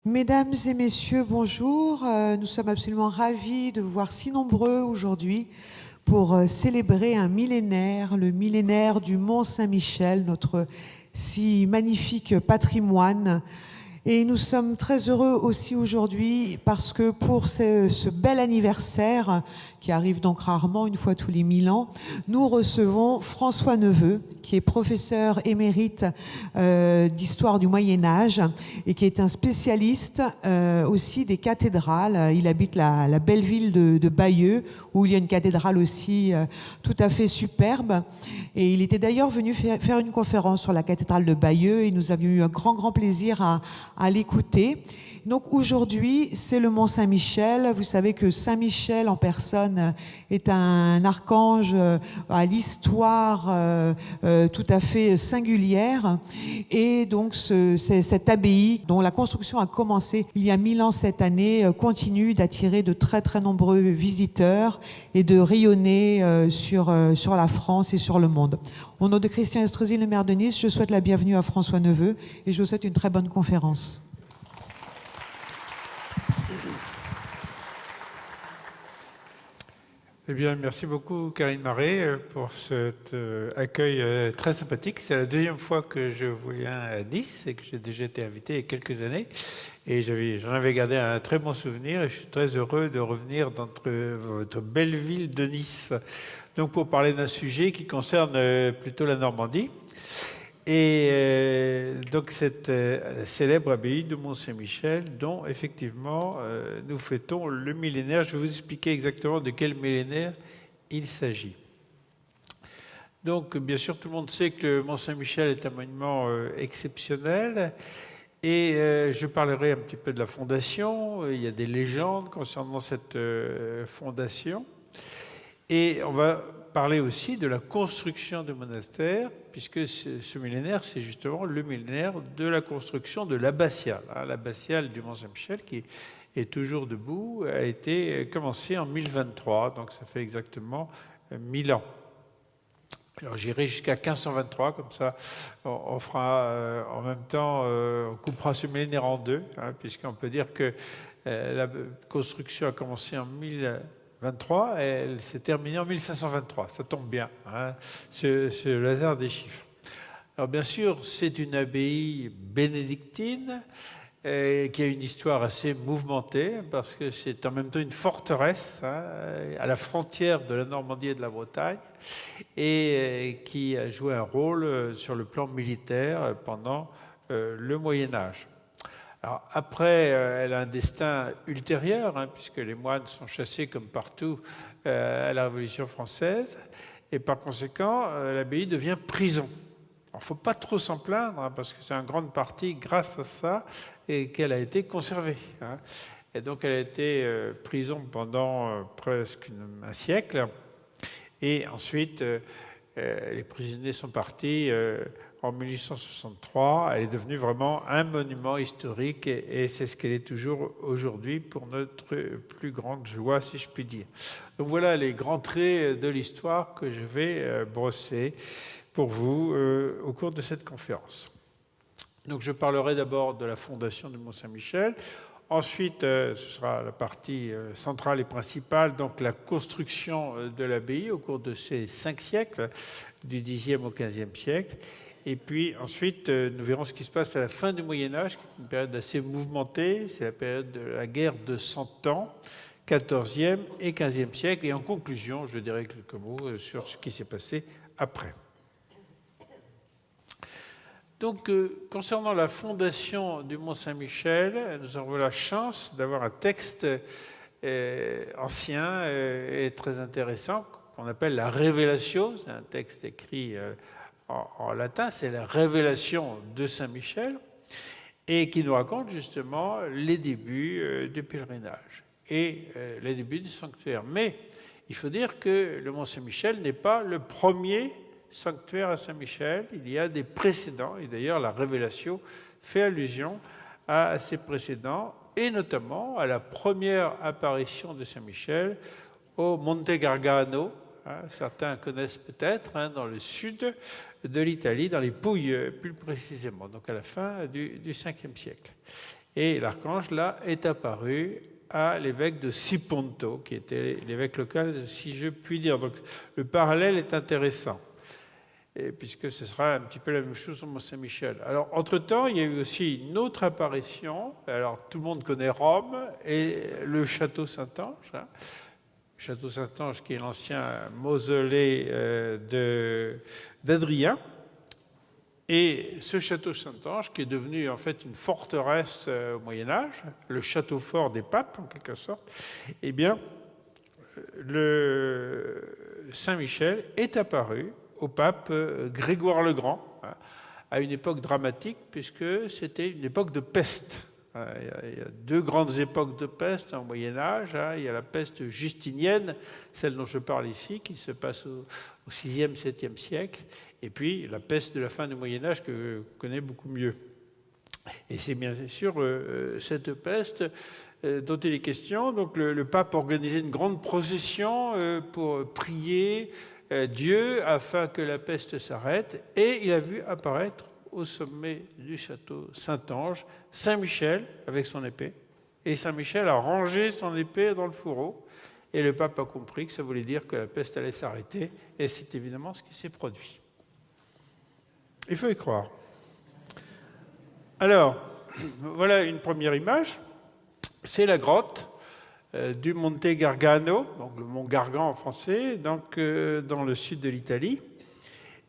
Mesdames et messieurs, bonjour. Nous sommes absolument ravis de vous voir si nombreux aujourd'hui pour célébrer un millénaire, le millénaire du Mont Saint-Michel, notre si magnifique patrimoine. Et nous sommes très heureux aussi aujourd'hui parce que pour ce bel anniversaire, qui arrive donc rarement, une fois tous les 1000 ans, nous recevons François Neveu, qui est professeur émérite d'histoire du Moyen-Âge et qui est un spécialiste aussi des cathédrales. Il habite la belle ville de Bayeux, où il y a une cathédrale aussi tout à fait superbe. Et il était d'ailleurs venu faire une conférence sur la cathédrale de Bayeux et nous avions eu un grand plaisir à l'écouter. Donc aujourd'hui, c'est le Mont Saint-Michel. Vous savez que Saint-Michel en personne est un archange à l'histoire tout à fait singulière. Et donc cette abbaye, dont la construction a commencé il y a 1000 ans cette année, continue d'attirer de très nombreux visiteurs et de rayonner sur la France et sur le monde. Au nom de Christian Estrosi, le maire de Nice, je souhaite la bienvenue à François Neveu et je vous souhaite une très bonne conférence. Eh bien, merci beaucoup Karine Marais pour cet accueil très sympathique. C'est la deuxième fois que je viens à Nice et que j'ai déjà été invité il y a quelques années. Et j'en avais gardé un très bon souvenir et je suis très heureux de revenir dans votre belle ville de Nice. Donc pour parler d'un sujet qui concerne plutôt la Normandie. Et donc cette célèbre abbaye de Mont-Saint-Michel, dont effectivement nous fêtons le millénaire. Je vais vous expliquer exactement de quel millénaire il s'agit. Donc bien sûr, tout le monde sait que le Mont-Saint-Michel est un monument exceptionnel. Et je parlerai un petit peu de la fondation. Il y a des légendes concernant cette fondation. Et on va parler aussi de la construction du monastère, puisque ce millénaire, c'est justement le millénaire de la construction de l'abbatiale. L'abbatiale du Mont-Saint-Michel, qui est toujours debout, a été commencée en 1023, donc ça fait exactement 1000 ans. Alors j'irai jusqu'à 1523, comme ça on fera en même temps, on coupera ce millénaire en deux, puisqu'on peut dire que la construction a commencé en 1023 et elle s'est terminée en 1523. Ça tombe bien, c'est le hasard des chiffres. Alors bien sûr, c'est une abbaye bénédictine qui a une histoire assez mouvementée parce que c'est en même temps une forteresse à la frontière de la Normandie et de la Bretagne et qui a joué un rôle sur le plan militaire pendant le Moyen-Âge. Alors après, elle a un destin ultérieur, puisque les moines sont chassés comme partout à la Révolution française, et par conséquent, l'abbaye devient prison. Il ne faut pas trop s'en plaindre, parce que c'est en grande partie grâce à ça et qu'elle a été conservée. Et donc elle a été prison pendant presque un siècle, et ensuite les prisonniers sont partis en 1863. Elle est devenue vraiment un monument historique et c'est ce qu'elle est toujours aujourd'hui pour notre plus grande joie, si je puis dire. Donc voilà les grands traits de l'histoire que je vais brosser pour vous au cours de cette conférence. Donc je parlerai d'abord de la fondation du Mont-Saint-Michel. Ensuite, ce sera la partie centrale et principale, donc la construction de l'abbaye au cours de ces 5 siècles, du Xe au XVe siècle. Et puis ensuite, nous verrons ce qui se passe à la fin du Moyen-Âge, qui est une période assez mouvementée. C'est la période de la guerre de 100 ans, XIVe et XVe siècle. Et en conclusion, je dirai quelques mots sur ce qui s'est passé après. Donc, concernant la fondation du Mont-Saint-Michel, nous avons la chance d'avoir un texte ancien et très intéressant qu'on appelle la Révélation. C'est un texte écrit en latin, c'est la Révélation de Saint-Michel, et qui nous raconte justement les débuts du pèlerinage et les débuts du sanctuaire. Mais il faut dire que le Mont-Saint-Michel n'est pas le premier sanctuaire à Saint-Michel, il y a des précédents, et d'ailleurs la Révélation fait allusion à ces précédents, et notamment à la première apparition de Saint-Michel au Monte Gargano, certains connaissent peut-être, dans le sud de l'Italie, dans les Pouilles plus précisément, donc à la fin du 5e siècle. Et l'archange, là, est apparu à l'évêque de Siponto, qui était l'évêque local, si je puis dire. Donc le parallèle est intéressant, et puisque ce sera un petit peu la même chose au Mont-Saint-Michel. Alors, entre-temps, il y a eu aussi une autre apparition. Alors, tout le monde connaît Rome et le château Saint-Ange. Château Saint-Ange, qui est l'ancien mausolée d'Adrien. Et ce château Saint-Ange, qui est devenu en fait une forteresse au Moyen-Âge, le château fort des papes en quelque sorte, eh bien, le Saint-Michel est apparu au pape Grégoire le Grand, à une époque dramatique, puisque c'était une époque de peste. Il y a deux grandes époques de peste au Moyen-Âge. Il y a la peste justinienne, celle dont je parle ici, qui se passe au 6e, 7e siècle, et puis la peste de la fin du Moyen-Âge que je connais beaucoup mieux. Et c'est bien sûr cette peste dont il est question. Donc le pape organisait une grande procession pour prier Dieu afin que la peste s'arrête, et il a vu apparaître au sommet du château Saint-Ange Saint-Michel avec son épée, et Saint-Michel a rangé son épée dans le fourreau, et le pape a compris que ça voulait dire que la peste allait s'arrêter, et c'est évidemment ce qui s'est produit. Il faut y croire. Alors, voilà une première image, c'est la grotte du Monte Gargano, donc le mont Gargan en français, donc dans le sud de l'Italie.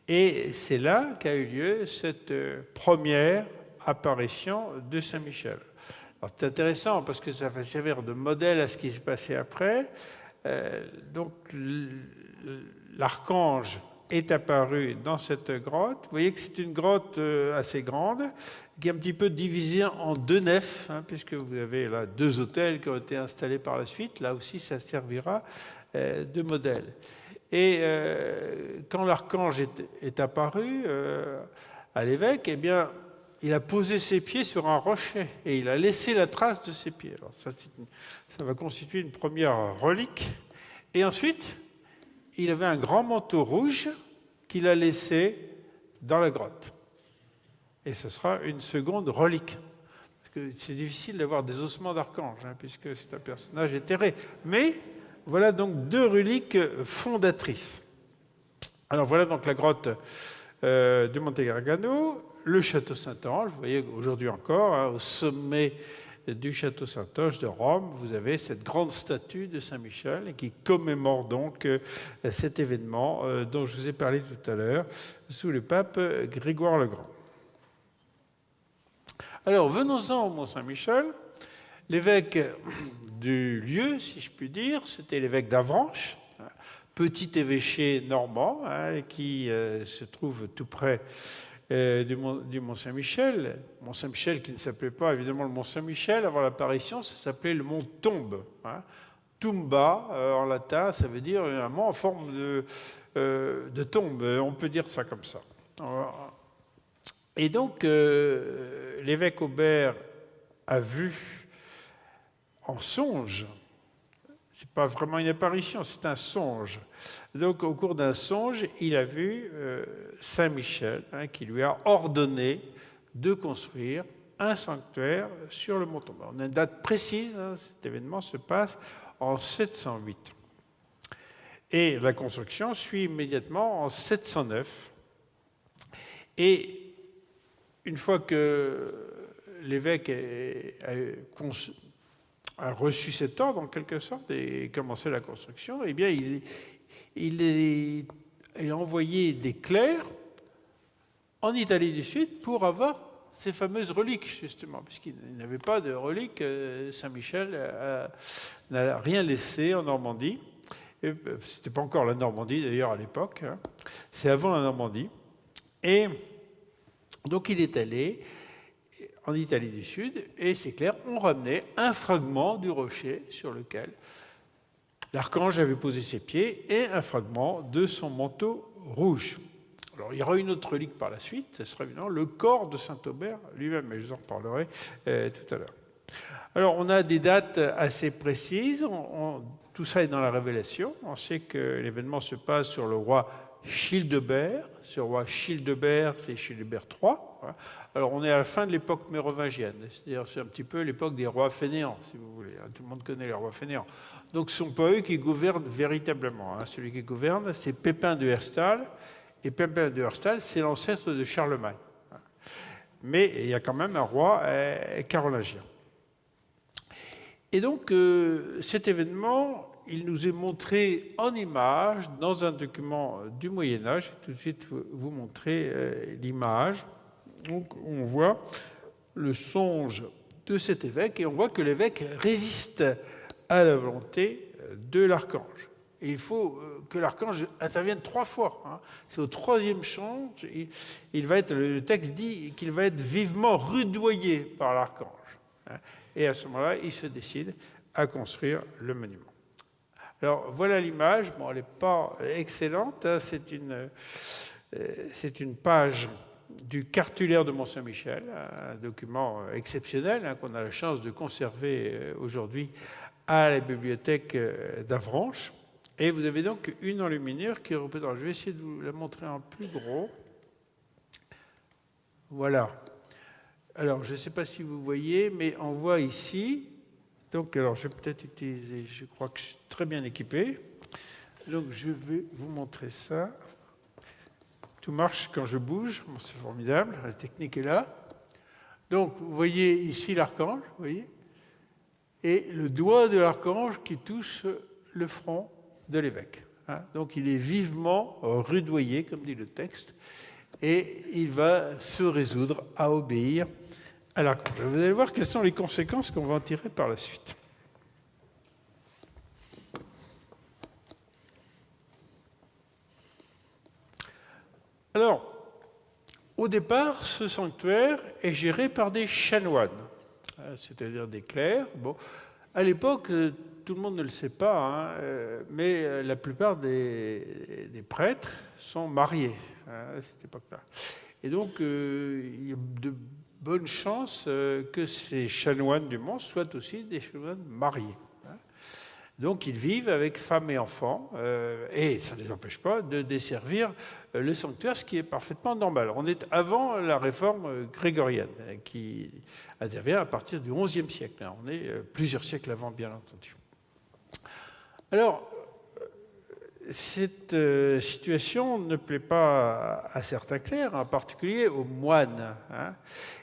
Et c'est là qu'a eu lieu cette première apparition de Saint-Michel. Alors c'est intéressant parce que ça va servir de modèle à ce qui s'est passé après. Donc l'archange est apparu dans cette grotte. Vous voyez que c'est une grotte assez grande, qui est un petit peu divisée en deux nefs, puisque vous avez là deux autels qui ont été installés par la suite. Là aussi, ça servira de modèle. Et quand l'archange est apparu à l'évêque, eh bien, il a posé ses pieds sur un rocher et il a laissé la trace de ses pieds. Alors ça va constituer une première relique. Et ensuite, il avait un grand manteau rouge qu'il a laissé dans la grotte. Et ce sera une seconde relique. Parce que c'est difficile d'avoir des ossements d'archange, puisque c'est un personnage éthéré. Mais voilà donc deux reliques fondatrices. Alors voilà donc la grotte de Monte Gargano, le château Saint-Ange. Vous voyez aujourd'hui encore, au sommet du château Saint-Ange de Rome, vous avez cette grande statue de Saint-Michel qui commémore donc cet événement dont je vous ai parlé tout à l'heure, sous le pape Grégoire le Grand. Alors venons-en au Mont-Saint-Michel. L'évêque du lieu, si je puis dire, c'était l'évêque d'Avranches, petit évêché normand qui se trouve tout près du Mont-Saint-Michel. Mont-Saint-Michel qui ne s'appelait pas évidemment le Mont-Saint-Michel avant l'apparition, ça s'appelait le mont Tombe. Tumba, en latin, ça veut dire un mont en forme de tombe, on peut dire ça comme ça. Et donc, l'évêque Aubert a vu en songe, c'est pas vraiment une apparition, c'est un songe. Donc, au cours d'un songe, il a vu Saint-Michel qui lui a ordonné de construire un sanctuaire sur le mont Tombe. On a une date précise, cet événement se passe en 708. Et la construction suit immédiatement en 709. Et une fois que l'évêque a reçu cet ordre, en quelque sorte, et commencé la construction, eh bien, il a envoyé des clercs en Italie du Sud pour avoir ces fameuses reliques, justement, puisqu'il n'avait pas de reliques. Saint-Michel n'a rien laissé en Normandie. Ce n'était pas encore la Normandie, d'ailleurs, à l'époque. C'est avant la Normandie. Et donc, il est allé en Italie du Sud, et ces clercs ont ramené un fragment du rocher sur lequel l'archange avait posé ses pieds et un fragment de son manteau rouge. Alors, il y aura une autre relique par la suite, ce sera évidemment le corps de Saint-Aubert lui-même, mais je vous en reparlerai tout à l'heure. Alors, on a des dates assez précises, tout ça est dans la Révélation. On sait que l'événement se passe sur le roi Childebert. Ce roi Childebert, c'est Childebert III. Hein. Alors, on est à la fin de l'époque mérovingienne, c'est-à-dire c'est un petit peu l'époque des rois fainéants, si vous voulez. Hein. Tout le monde connaît les rois fainéants. Donc, ce ne sont pas eux qui gouvernent véritablement. Hein. Celui qui gouverne, c'est Pépin de Herstal. Et Pépin de Herstal, c'est l'ancêtre de Charlemagne. Hein. Mais il y a quand même un roi carolingien. Et donc, cet événement, il nous est montré en image dans un document du Moyen-Âge. Je vais tout de suite vous montrer l'image. Donc, on voit le songe de cet évêque et on voit que l'évêque résiste à la volonté de l'archange. Et il faut que l'archange intervienne 3 fois. Hein. C'est au 3e songe, le texte dit qu'il va être vivement rudoyé par l'archange. Hein. Et à ce moment-là, il se décide à construire le monument. Alors, voilà l'image. Bon, elle n'est pas excellente. Hein. C'est une page du cartulaire de Mont-Saint-Michel, un document exceptionnel hein, qu'on a la chance de conserver aujourd'hui à la bibliothèque d'Avranches. Et vous avez donc une enluminure qui représente. Je vais essayer de vous la montrer en plus gros. Voilà. Alors, je ne sais pas si vous voyez, mais on voit ici. Donc, alors, je vais peut-être utiliser. Je crois que je suis très bien équipé. Donc, je vais vous montrer ça. Tout marche quand je bouge. Bon, c'est formidable. La technique est là. Donc, vous voyez ici l'archange, vous voyez, et le doigt de l'archange qui touche le front de l'évêque. Hein. Donc, il est vivement rudoyé, comme dit le texte, et il va se résoudre à obéir à l'archange. Vous allez voir quelles sont les conséquences qu'on va en tirer par la suite. Alors, au départ, ce sanctuaire est géré par des chanoines, c'est-à-dire des clercs. Bon, à l'époque, tout le monde ne le sait pas, hein, mais la plupart des prêtres sont mariés à cette époque-là. Et donc, il y a de bonnes chances que ces chanoines du Mont soient aussi des chanoines mariés. Donc, ils vivent avec femmes et enfants, et ça ne les empêche pas de desservir le sanctuaire, ce qui est parfaitement normal. On est avant la réforme grégorienne, qui intervient à partir du XIe siècle. On est plusieurs siècles avant, bien entendu. Alors, cette situation ne plaît pas à certains clercs, en particulier aux moines. Hein.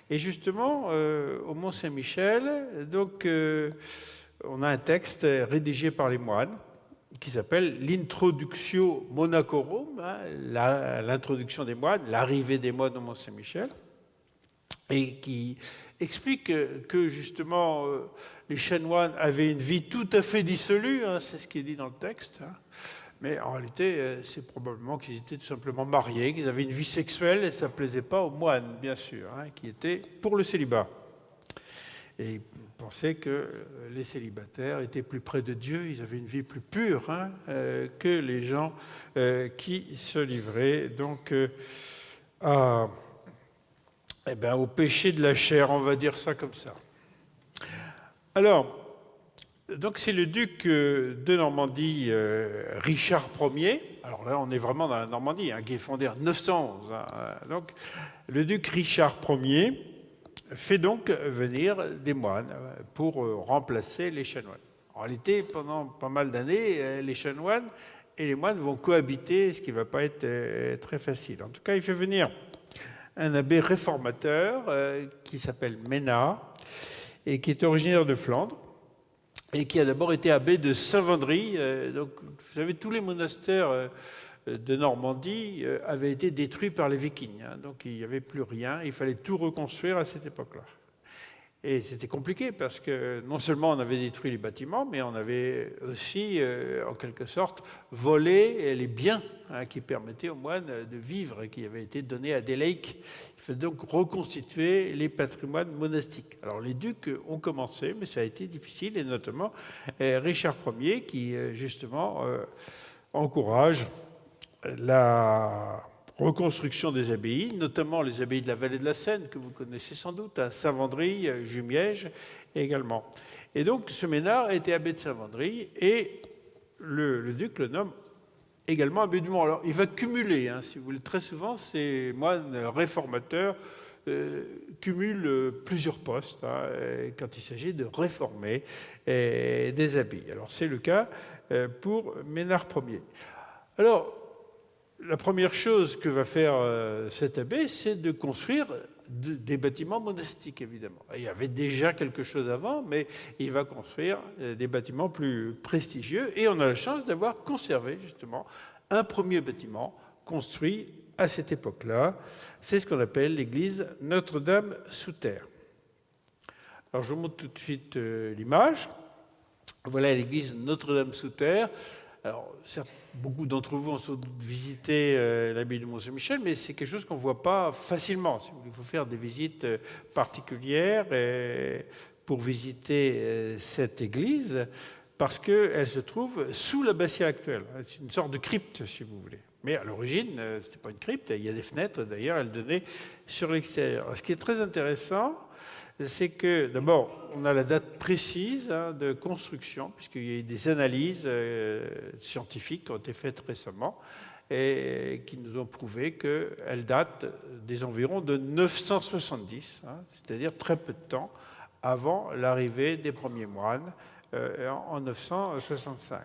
Et justement, au Mont-Saint-Michel, donc... on a un texte rédigé par les moines qui s'appelle l'Introductio Monachorum, hein, l'introduction des moines, l'arrivée des moines au Mont-Saint-Michel, et qui explique que justement les chanoines avaient une vie tout à fait dissolue, hein, c'est ce qui est dit dans le texte, hein, mais en réalité c'est probablement qu'ils étaient tout simplement mariés, qu'ils avaient une vie sexuelle et ça ne plaisait pas aux moines, bien sûr, hein, qui étaient pour le célibat. Et ils pensaient que les célibataires étaient plus près de Dieu, ils avaient une vie plus pure hein, que les gens qui se livraient donc au péché de la chair, on va dire ça comme ça. Alors, donc c'est le duc de Normandie, Richard Ier. Alors là, on est vraiment dans la Normandie, hein, qui est fondée en 911. Hein, donc, le duc Richard Ier fait donc venir des moines pour remplacer les chanoines. En réalité, pendant pas mal d'années, les chanoines et les moines vont cohabiter, ce qui ne va pas être très facile. En tout cas, il fait venir un abbé réformateur qui s'appelle Ménard et qui est originaire de Flandre et qui a d'abord été abbé de Saint-Vendry. Donc, vous savez, tous les monastères de Normandie avait été détruit par les Vikings. Hein, donc il n'y avait plus rien. Il fallait tout reconstruire à cette époque-là. Et c'était compliqué parce que non seulement on avait détruit les bâtiments, mais on avait aussi, en quelque sorte, volé les biens hein, qui permettaient aux moines de vivre et qui avaient été donnés à des laïcs. Il fallait donc reconstituer les patrimoines monastiques. Alors les ducs ont commencé, mais ça a été difficile, et notamment Richard Ier qui, justement, encourage la reconstruction des abbayes, notamment les abbayes de la vallée de la Seine, que vous connaissez sans doute, à Saint-Vendry, Jumièges également. Et donc, ce Ménard était abbé de Saint-Vendry, et le duc le nomme également abbé du Mont. Alors, il va cumuler, hein, si vous voulez, très souvent, ces moines réformateurs cumule plusieurs postes quand il s'agit de réformer des abbayes. Alors c'est le cas pour Ménard Ier. Alors, la première chose que va faire cette abbaye, c'est de construire des bâtiments monastiques, évidemment. Il y avait déjà quelque chose avant, mais il va construire des bâtiments plus prestigieux. Et on a la chance d'avoir conservé, justement, un premier bâtiment construit à cette époque-là. C'est ce qu'on appelle l'église Notre-Dame sous terre. Alors, je vous montre tout de suite l'image. Voilà l'église Notre-Dame sous terre. Alors, certes, beaucoup d'entre vous ont sans doute visité l'abbaye de Mont-Saint-Michel, mais c'est quelque chose qu'on ne voit pas facilement. Il faut faire des visites particulières pour visiter cette église, parce qu'elle se trouve sous l'abbatiat actuelle. C'est une sorte de crypte, si vous voulez. Mais à l'origine, ce n'était pas une crypte. Il y a des fenêtres, d'ailleurs, elle donnait sur l'extérieur. Ce qui est très intéressant, c'est que, d'abord, on a la date précise de construction, puisqu'il y a eu des analyses scientifiques qui ont été faites récemment et qui nous ont prouvé qu'elle date des environs de 970, c'est-à-dire très peu de temps avant l'arrivée des premiers moines en 965.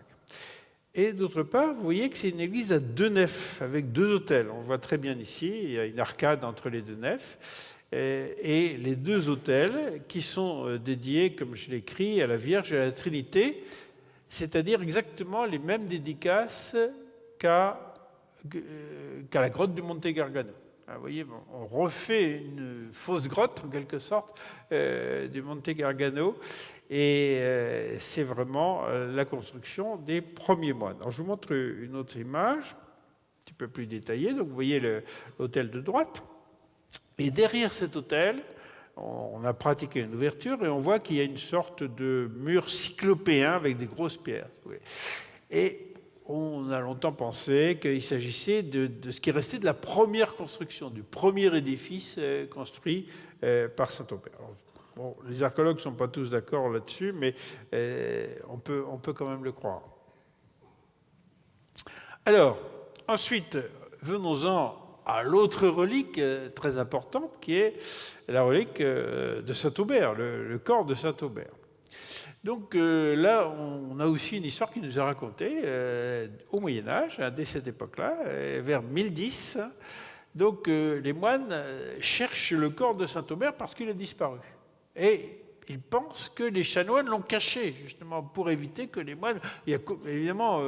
Et d'autre part, vous voyez que c'est une église à deux nefs, avec deux autels. On le voit très bien ici, il y a une arcade entre les deux nefs. Et les deux autels qui sont dédiés, comme je l'ai écrit, à la Vierge et à la Trinité, c'est-à-dire exactement les mêmes dédicaces qu'à la grotte du Monte Gargano. Vous voyez, on refait une fausse grotte, en quelque sorte, du Monte Gargano, et c'est vraiment la construction des premiers moines. Alors, je vous montre une autre image, un petit peu plus détaillée. Donc, vous voyez l'autel de droite. Et derrière cet autel, on a pratiqué une ouverture et on voit qu'il y a une sorte de mur cyclopéen avec des grosses pierres. Et on a longtemps pensé qu'il s'agissait de ce qui restait de la première construction, du premier édifice construit par Saint-Aubert. Bon, les archéologues ne sont pas tous d'accord là-dessus, mais on peut quand même le croire. Alors, ensuite, venons-en à l'autre relique très importante, qui est la relique de Saint-Aubert, le corps de Saint-Aubert. Donc là, on a aussi une histoire qui nous est racontée au Moyen-Âge, dès cette époque-là, vers 1010. Donc les moines cherchent le corps de Saint-Aubert parce qu'il a disparu. Et ils pensent que les chanoines l'ont caché, justement, pour éviter que les moines... Il y a évidemment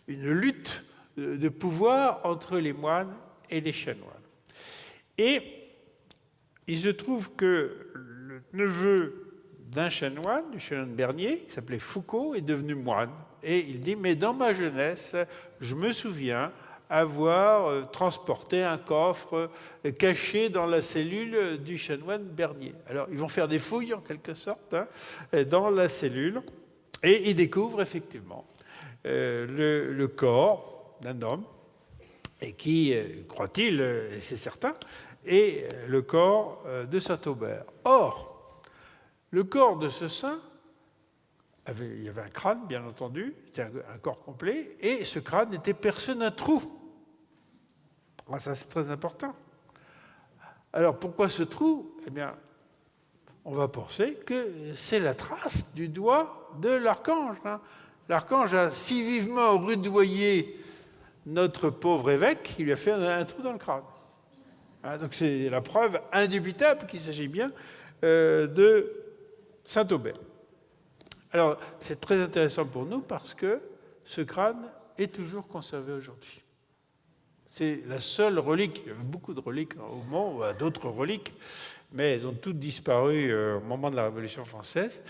une lutte de pouvoir entre les moines et les chanoines. Et il se trouve que le neveu d'un chanoine, du chanoine Bernier, qui s'appelait Foucault, est devenu moine. Et il dit, mais dans ma jeunesse, je me souviens avoir transporté un coffre caché dans la cellule du chanoine Bernier. Alors, ils vont faire des fouilles, en quelque sorte, dans la cellule, et ils découvrent effectivement le corps d'un homme, et qui, croit-il, c'est certain, est le corps de Saint-Aubert. Or, le corps de ce saint, il y avait un crâne, bien entendu, c'était un corps complet, et ce crâne était percé d'un trou. Ah, ça, c'est très important. Alors, pourquoi ce trou? Eh bien, on va penser que c'est la trace du doigt de l'archange. L'archange a si vivement rudoyé notre pauvre évêque, il lui a fait un trou dans le crâne. Donc c'est la preuve indubitable qu'il s'agit bien de Saint-Aubert. Alors c'est très intéressant pour nous parce que ce crâne est toujours conservé aujourd'hui. C'est la seule relique, il y avait beaucoup de reliques au Mont, d'autres reliques, mais elles ont toutes disparu au moment de la Révolution française.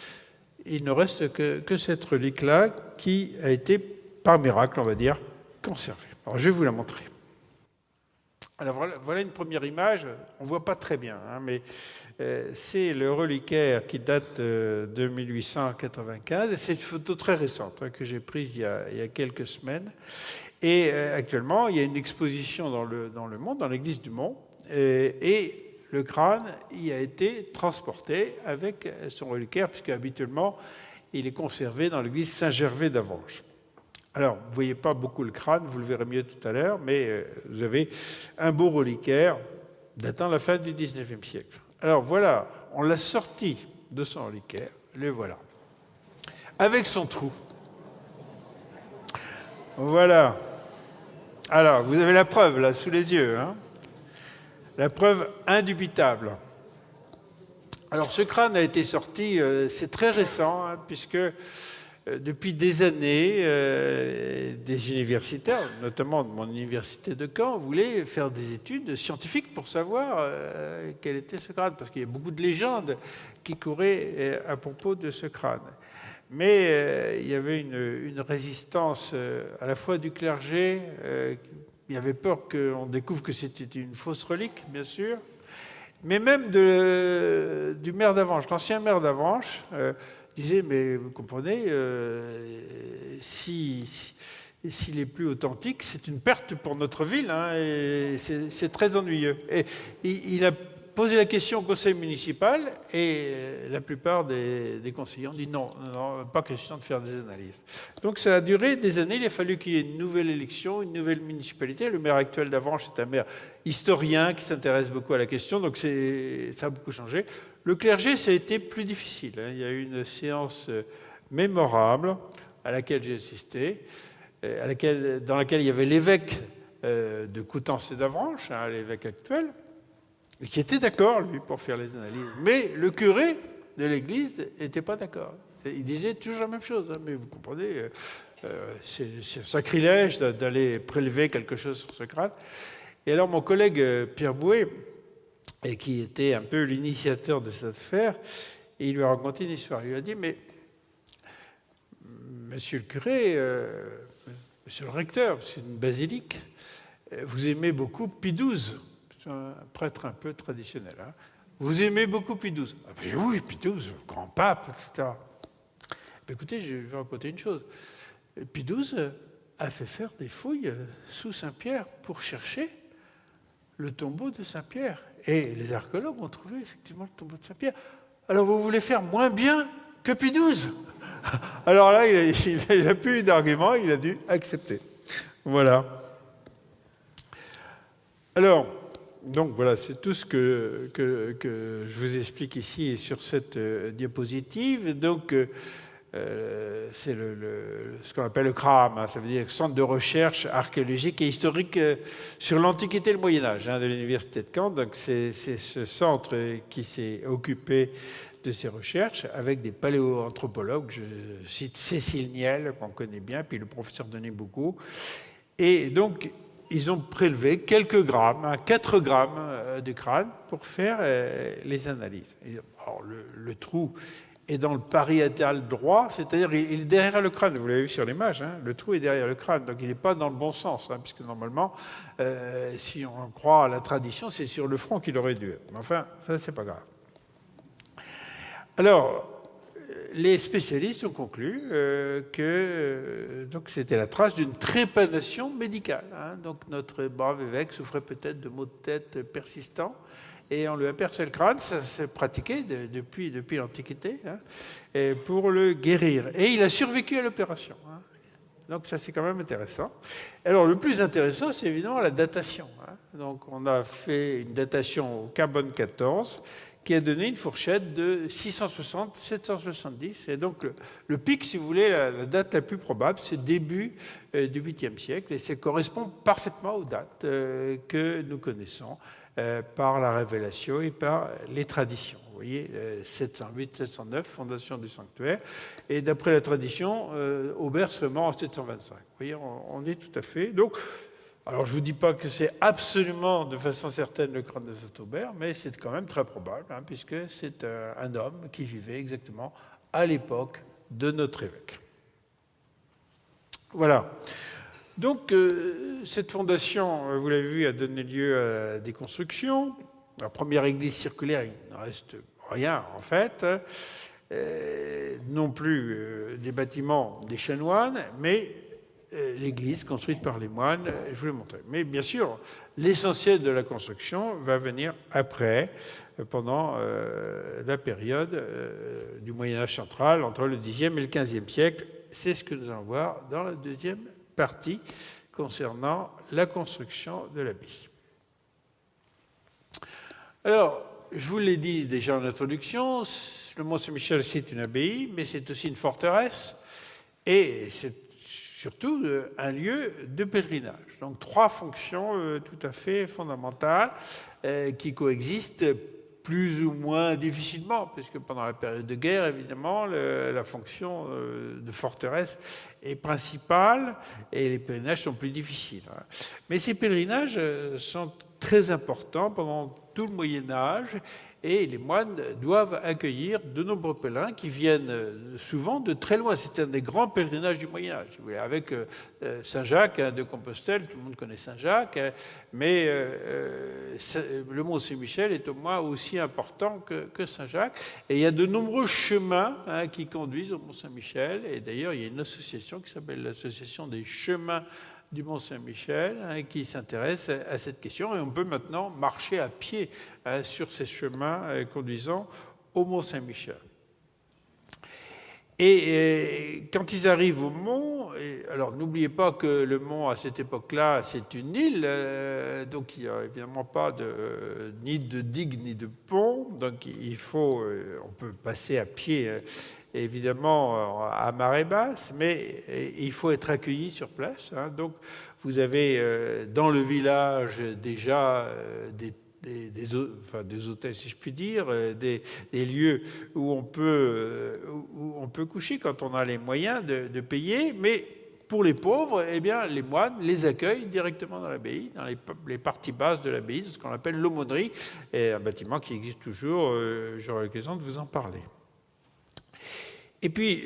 Il ne reste que cette relique-là qui a été, par miracle, on va dire, conservée. Alors, je vais vous la montrer. Alors, voilà une première image. On ne voit pas très bien, mais c'est le reliquaire qui date de 1895. Et c'est une photo très récente que j'ai prise il y a quelques semaines. Et actuellement, il y a une exposition dans le Mont, dans l'église du Mont. Et le crâne y a été transporté avec son reliquaire, puisque habituellement, il est conservé dans l'église Saint-Gervais d'Avanges. Alors, vous ne voyez pas beaucoup le crâne, vous le verrez mieux tout à l'heure, mais vous avez un beau reliquaire datant la fin du XIXe siècle. Alors voilà, on l'a sorti de son reliquaire, le voilà, avec son trou. Voilà. Alors, vous avez la preuve, là, sous les yeux, hein. La preuve indubitable. Alors, ce crâne a été sorti, c'est très récent, hein, puisque depuis des années, des universitaires, notamment de mon université de Caen, voulaient faire des études scientifiques pour savoir quel était ce crâne, parce qu'il y a beaucoup de légendes qui couraient à propos de ce crâne. Mais il y avait une résistance à la fois du clergé, il y avait peur qu'on découvre que c'était une fausse relique, bien sûr, mais même du maire d'Avanches. L'ancien maire d'Avanches disait, mais vous comprenez, s'il est plus authentique, c'est une perte pour notre ville, hein, et c'est très ennuyeux. Et il a posé la question au conseil municipal, et la plupart des conseillers ont dit non, pas question de faire des analyses. Donc ça a duré des années, il a fallu qu'il y ait une nouvelle élection, une nouvelle municipalité. Le maire actuel d'Avanches est un maire historien qui s'intéresse beaucoup à la question, donc ça a beaucoup changé. Le clergé, ça a été plus difficile, hein. Il y a eu une séance mémorable à laquelle j'ai assisté, dans laquelle il y avait l'évêque de Coutances et d'Avranches, hein, l'évêque actuel, qui était d'accord, lui, pour faire les analyses. Mais le curé de l'église n'était pas d'accord. Il disait toujours la même chose, hein, mais vous comprenez, c'est un sacrilège d'aller prélever quelque chose sur ce crâne. Et alors mon collègue Pierre Bouet, et qui était un peu l'initiateur de cette affaire, et il lui a raconté une histoire. Il lui a dit, mais monsieur le curé, monsieur le recteur, c'est une basilique, vous aimez beaucoup Pie XII, c'est un prêtre un peu traditionnel. Hein. Vous aimez beaucoup Pie XII? Ah, ben, oui, Pie XII, grand pape, etc. Ben, écoutez, je vais raconter une chose. Pie XII a fait faire des fouilles sous Saint-Pierre pour chercher le tombeau de Saint-Pierre. Et les archéologues ont trouvé effectivement le tombeau de Saint-Pierre. Alors vous voulez faire moins bien que Pie XII? Alors là, il n'a plus eu d'argument, il a dû accepter. Voilà. Alors, donc voilà, c'est tout ce que je vous explique ici et sur cette diapositive. Donc, c'est ce qu'on appelle le CRAM, hein, ça veut dire Centre de recherche archéologique et historique sur l'Antiquité et le Moyen-Âge, hein, de l'Université de Caen. Donc, c'est ce centre qui s'est occupé de ces recherches avec des paléoanthropologues. Je cite Cécile Niel, qu'on connaît bien, puis le professeur Denis Boucaud. Et donc, ils ont prélevé quelques grammes, hein, 4 grammes de crâne pour faire les analyses. Et, alors, le trou est dans le pariétal droit, c'est-à-dire il est derrière le crâne. Vous l'avez vu sur l'image, hein, le trou est derrière le crâne, donc il n'est pas dans le bon sens, hein, puisque normalement, si on croit à la tradition, c'est sur le front qu'il aurait dû être. Mais enfin, ça, c'est pas grave. Alors, les spécialistes ont conclu que c'était la trace d'une trépanation médicale. Hein. Donc notre brave évêque souffrait peut-être de maux de tête persistants et on lui a percé le crâne, ça s'est pratiqué depuis l'Antiquité, hein, et pour le guérir. Et il a survécu à l'opération. Hein. Donc ça c'est quand même intéressant. Alors le plus intéressant, c'est évidemment la datation. Hein. Donc on a fait une datation au carbone 14 qui a donné une fourchette de 660-770. Et donc, le pic, si vous voulez, la date la plus probable, c'est début du 8e siècle. Et ça correspond parfaitement aux dates que nous connaissons par la révélation et par les traditions. Vous voyez, 708-709, fondation du sanctuaire. Et d'après la tradition, Aubert serait mort en 725. Vous voyez, on est tout à fait... Donc, alors, je ne vous dis pas que c'est absolument de façon certaine le crâne de Saint-Aubert, mais c'est quand même très probable, hein, puisque c'est un homme qui vivait exactement à l'époque de notre évêque. Voilà. Donc, cette fondation, vous l'avez vu, a donné lieu à des constructions. La première église circulaire, il ne reste rien, en fait. Non plus des bâtiments des chanoines, mais l'église construite par les moines, je vous l'ai montré. Mais bien sûr, l'essentiel de la construction va venir après, pendant la période du Moyen-Âge central, entre le Xe et le XVe siècle. C'est ce que nous allons voir dans la deuxième partie concernant la construction de l'abbaye. Alors, je vous l'ai dit déjà en introduction, le Mont-Saint-Michel, c'est une abbaye, mais c'est aussi une forteresse, et c'est surtout un lieu de pèlerinage. Donc, trois fonctions tout à fait fondamentales qui coexistent plus ou moins difficilement, puisque pendant la période de guerre, évidemment, la fonction de forteresse est principale et les pèlerinages sont plus difficiles. Mais ces pèlerinages sont très importants pendant tout le Moyen-Âge et les moines doivent accueillir de nombreux pèlerins qui viennent souvent de très loin. C'est un des grands pèlerinages du Moyen-Âge. Avec Saint-Jacques de Compostelle, tout le monde connaît Saint-Jacques, mais le Mont-Saint-Michel est au moins aussi important que Saint-Jacques. Et il y a de nombreux chemins qui conduisent au Mont-Saint-Michel. Et d'ailleurs, il y a une association qui s'appelle l'Association des chemins du Mont-Saint-Michel qui s'intéresse à cette question. Et on peut maintenant marcher à pied sur ces chemins conduisant au Mont-Saint-Michel. Et quand ils arrivent au mont, alors n'oubliez pas que le mont à cette époque-là, c'est une île, donc il n'y a évidemment pas ni de digue ni de pont, donc on peut passer à pied évidemment à marée basse, mais il faut être accueilli sur place. Donc vous avez dans le village déjà des hôtels, si je puis dire, des lieux où on peut coucher quand on a les moyens de payer, mais pour les pauvres, eh bien, les moines les accueillent directement dans l'abbaye, dans les parties basses de l'abbaye, ce qu'on appelle l'aumônerie, et un bâtiment qui existe toujours, j'aurai l'occasion de vous en parler. Et puis,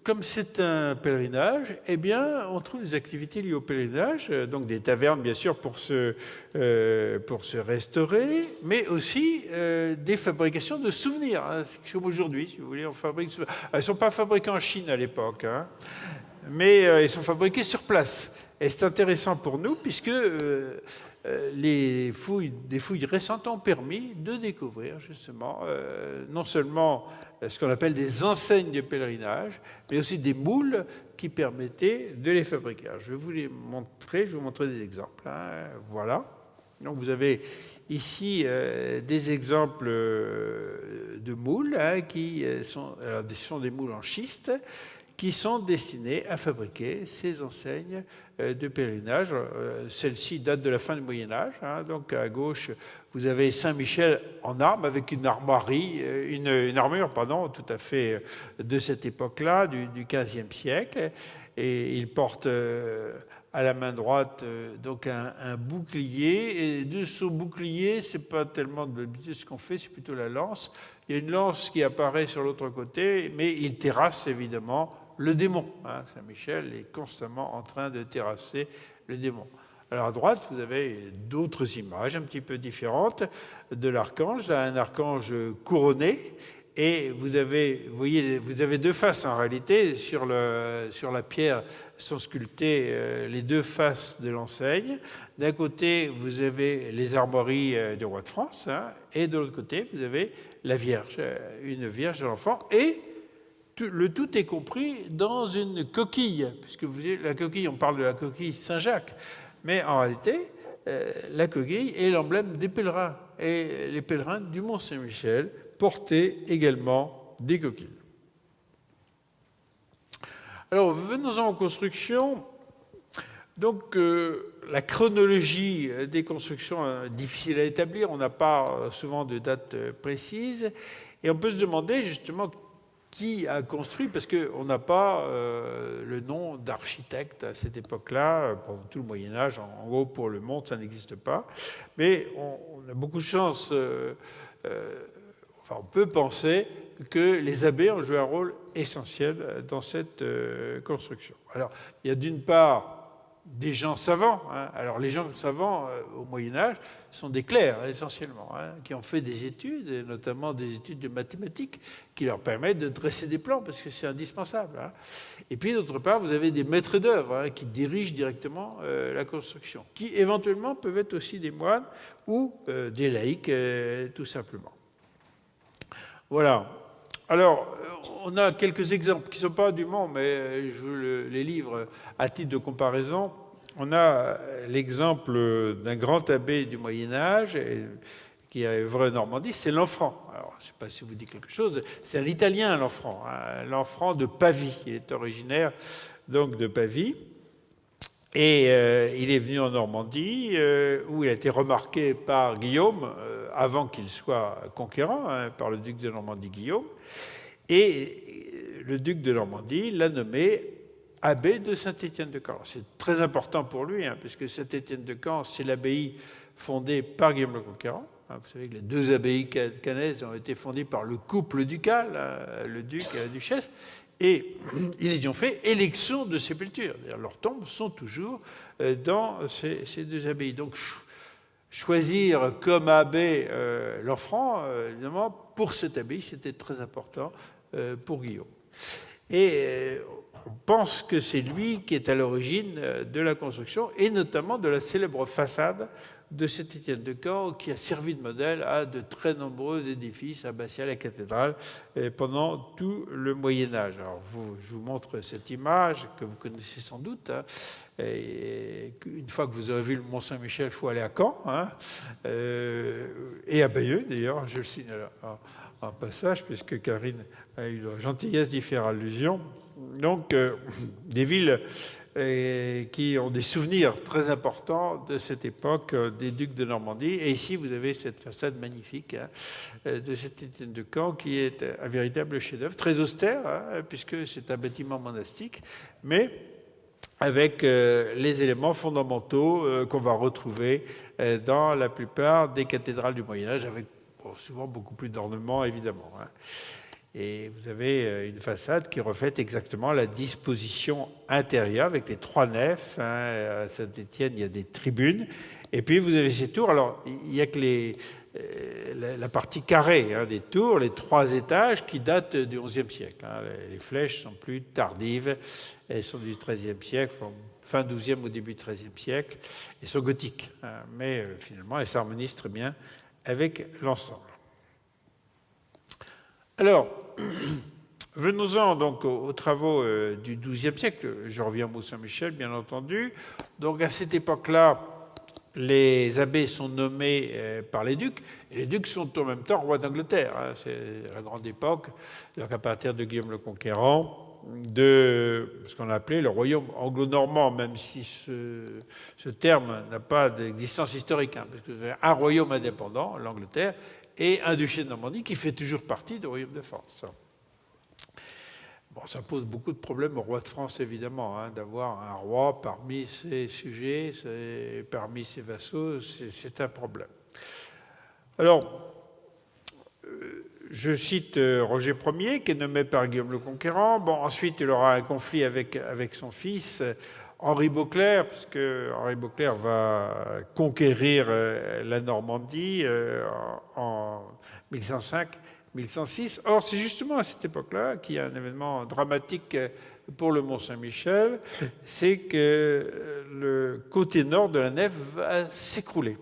comme c'est un pèlerinage, eh bien, on trouve des activités liées au pèlerinage, donc des tavernes, bien sûr, pour se restaurer, mais aussi des fabrications de souvenirs. C'est comme aujourd'hui, si vous voulez, on fabrique. Elles ne sont pas fabriquées en Chine à l'époque, mais elles sont fabriquées sur place. Et c'est intéressant pour nous, puisque des fouilles récentes ont permis de découvrir, justement, non seulement ce qu'on appelle des enseignes de pèlerinage, mais aussi des moules qui permettaient de les fabriquer. Alors, je vais vous montrer des exemples. Voilà. Donc vous avez ici des exemples de moules qui sont des moules en schiste qui sont destinés à fabriquer ces enseignes de pèlerinage. Celle-ci date de la fin du Moyen-Âge. Donc à gauche, vous avez Saint-Michel en armes avec une armoirie, une armure, tout à fait de cette époque-là, du XVe siècle. Et il porte à la main droite donc un bouclier. Et de ce bouclier, c'est pas tellement de ce qu'on fait, c'est plutôt la lance. Il y a une lance qui apparaît sur l'autre côté, mais il terrasse évidemment le démon. Saint-Michel est constamment en train de terrasser le démon. Alors à droite, vous avez d'autres images un petit peu différentes de l'archange. Là, un archange couronné. Et vous avez deux faces en réalité. Sur la pierre sont sculptées les deux faces de l'enseigne. D'un côté, vous avez les armoiries du roi de France, et de l'autre côté, vous avez la Vierge, une Vierge de l'enfant. Et le tout est compris dans une coquille, puisque la coquille, on parle de la coquille Saint-Jacques, mais en réalité, la coquille est l'emblème des pèlerins. Et les pèlerins du Mont-Saint-Michel portaient également des coquilles. Alors, venons-en aux constructions. Donc, la chronologie des constructions est difficile à établir. On n'a pas souvent de date précise. Et on peut se demander justement qui a construit, parce qu'on n'a pas le nom d'architecte à cette époque-là, pendant tout le Moyen-Âge. En gros, pour le monde, ça n'existe pas. Mais on a beaucoup de chance. On peut penser que les abbés ont joué un rôle essentiel dans cette construction. Alors, il y a d'une part des gens savants. Alors, les gens savants au Moyen-Âge sont des clercs, essentiellement, qui ont fait des études, et notamment des études de mathématiques, qui leur permettent de dresser des plans, parce que c'est indispensable. Et puis, d'autre part, vous avez des maîtres d'œuvre qui dirigent directement la construction, qui éventuellement peuvent être aussi des moines ou des laïcs, tout simplement. Voilà. Alors, on a quelques exemples qui ne sont pas du Mont, mais je vous les livre à titre de comparaison. On a l'exemple d'un grand abbé du Moyen-Âge qui a œuvré en Normandie, c'est Lanfranc. Alors, je ne sais pas si vous dit quelque chose, c'est un Italien, Lanfranc, hein, Lanfranc de Pavie. Il est originaire donc de Pavie. Et il est venu en Normandie, où il a été remarqué par Guillaume, avant qu'il soit conquérant, hein, par le duc de Normandie Guillaume. Et le duc de Normandie l'a nommé abbé de Saint-Étienne-de-Camp. C'est très important pour lui, hein, puisque Saint-Étienne-de-Camp, c'est l'abbaye fondée par Guillaume le Conquérant. Vous savez que les deux abbayes canaises ont été fondées par le couple ducal, le duc et la duchesse. Et ils y ont fait élection de sépulture. Leurs tombes sont toujours dans ces deux abbayes. Donc, choisir comme abbé Lanfranc, évidemment, pour cette abbaye, c'était très important pour Guillaume. Et on pense que c'est lui qui est à l'origine de la construction, et notamment de la célèbre façade de Saint-Étienne-de-Camp, qui a servi de modèle à de très nombreux édifices abbatiales et cathédrales pendant tout le Moyen-Âge. Alors, je vous montre cette image que vous connaissez sans doute. Hein, et une fois que vous aurez vu le Mont-Saint-Michel, il faut aller à Caen, hein, et à Bayeux, d'ailleurs, je le signale en passage, puisque Karine a eu la gentillesse d'y faire allusion. Donc, des villes qui ont des souvenirs très importants de cette époque des ducs de Normandie. Et ici, vous avez cette façade magnifique, hein, de Saint-Étienne-de-Camp, qui est un véritable chef-d'œuvre, très austère, hein, puisque c'est un bâtiment monastique, mais avec les éléments fondamentaux qu'on va retrouver dans la plupart des cathédrales du Moyen-Âge, avec souvent beaucoup plus d'ornements, évidemment. Hein. Et vous avez une façade qui reflète exactement la disposition intérieure avec les trois nefs. Hein. À Saint-Étienne, il y a des tribunes. Et puis, vous avez ces tours. Alors, il n'y a que la partie carrée, hein, des tours, les trois étages qui datent du XIe siècle. Hein. Les flèches sont plus tardives. Elles sont du XIIIe siècle, fin XIIe au début du XIIIe siècle, et sont gothiques. Hein. Mais finalement, elles s'harmonisent très bien avec l'ensemble. Alors, venons-en donc aux travaux du XIIe siècle. Je reviens au Mont-Saint-Michel, bien entendu. Donc, à cette époque-là, les abbés sont nommés par les ducs, et les ducs sont en même temps rois d'Angleterre. Hein. C'est la grande époque, donc à partir de Guillaume le Conquérant, de ce qu'on a appelé le royaume anglo-normand, même si ce terme n'a pas d'existence historique, hein, parce que vous avez un royaume indépendant, l'Angleterre, et un duché de Normandie qui fait toujours partie du royaume de France. Bon, ça pose beaucoup de problèmes au roi de France, évidemment, hein, d'avoir un roi parmi ses sujets, parmi ses vassaux, c'est un problème. Alors, je cite Roger Ier, qui est nommé par Guillaume le Conquérant. Bon, ensuite, il aura un conflit avec son fils, Henri Beauclerc, puisque Henri Beauclerc va conquérir la Normandie en 1105-1106. Or, c'est justement à cette époque-là qu'il y a un événement dramatique pour le Mont-Saint-Michel, c'est que le côté nord de la nef va s'écrouler.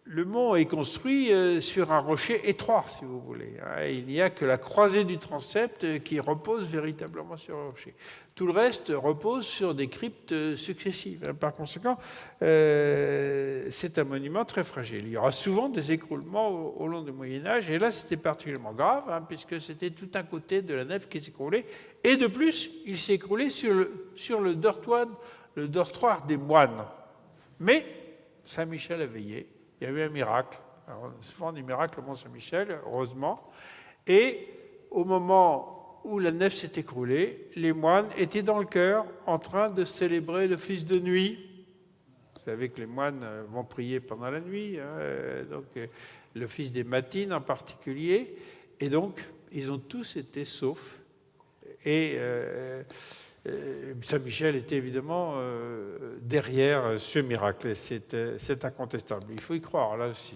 Le mont est construit sur un rocher étroit, si vous voulez. Il n'y a que la croisée du transept qui repose véritablement sur le rocher. Tout le reste repose sur des cryptes successives. Par conséquent, c'est un monument très fragile. Il y aura souvent des écroulements au long du Moyen-Âge, et là, c'était particulièrement grave, hein, puisque c'était tout un côté de la nef qui s'écroulait. Et de plus, il s'est écroulé sur le dortoir des moines. Mais Saint-Michel a veillé. Il y a eu un miracle. Alors, souvent des miracles au Mont-Saint-Michel, heureusement. Et au moment où la nef s'est écroulée, les moines étaient dans le chœur en train de célébrer l'office de nuit. Vous savez que les moines vont prier pendant la nuit, hein, donc l'office des matines en particulier. Et donc, ils ont tous été saufs. Et Saint-Michel était évidemment derrière ce miracle. C'est incontestable. Il faut y croire, là aussi.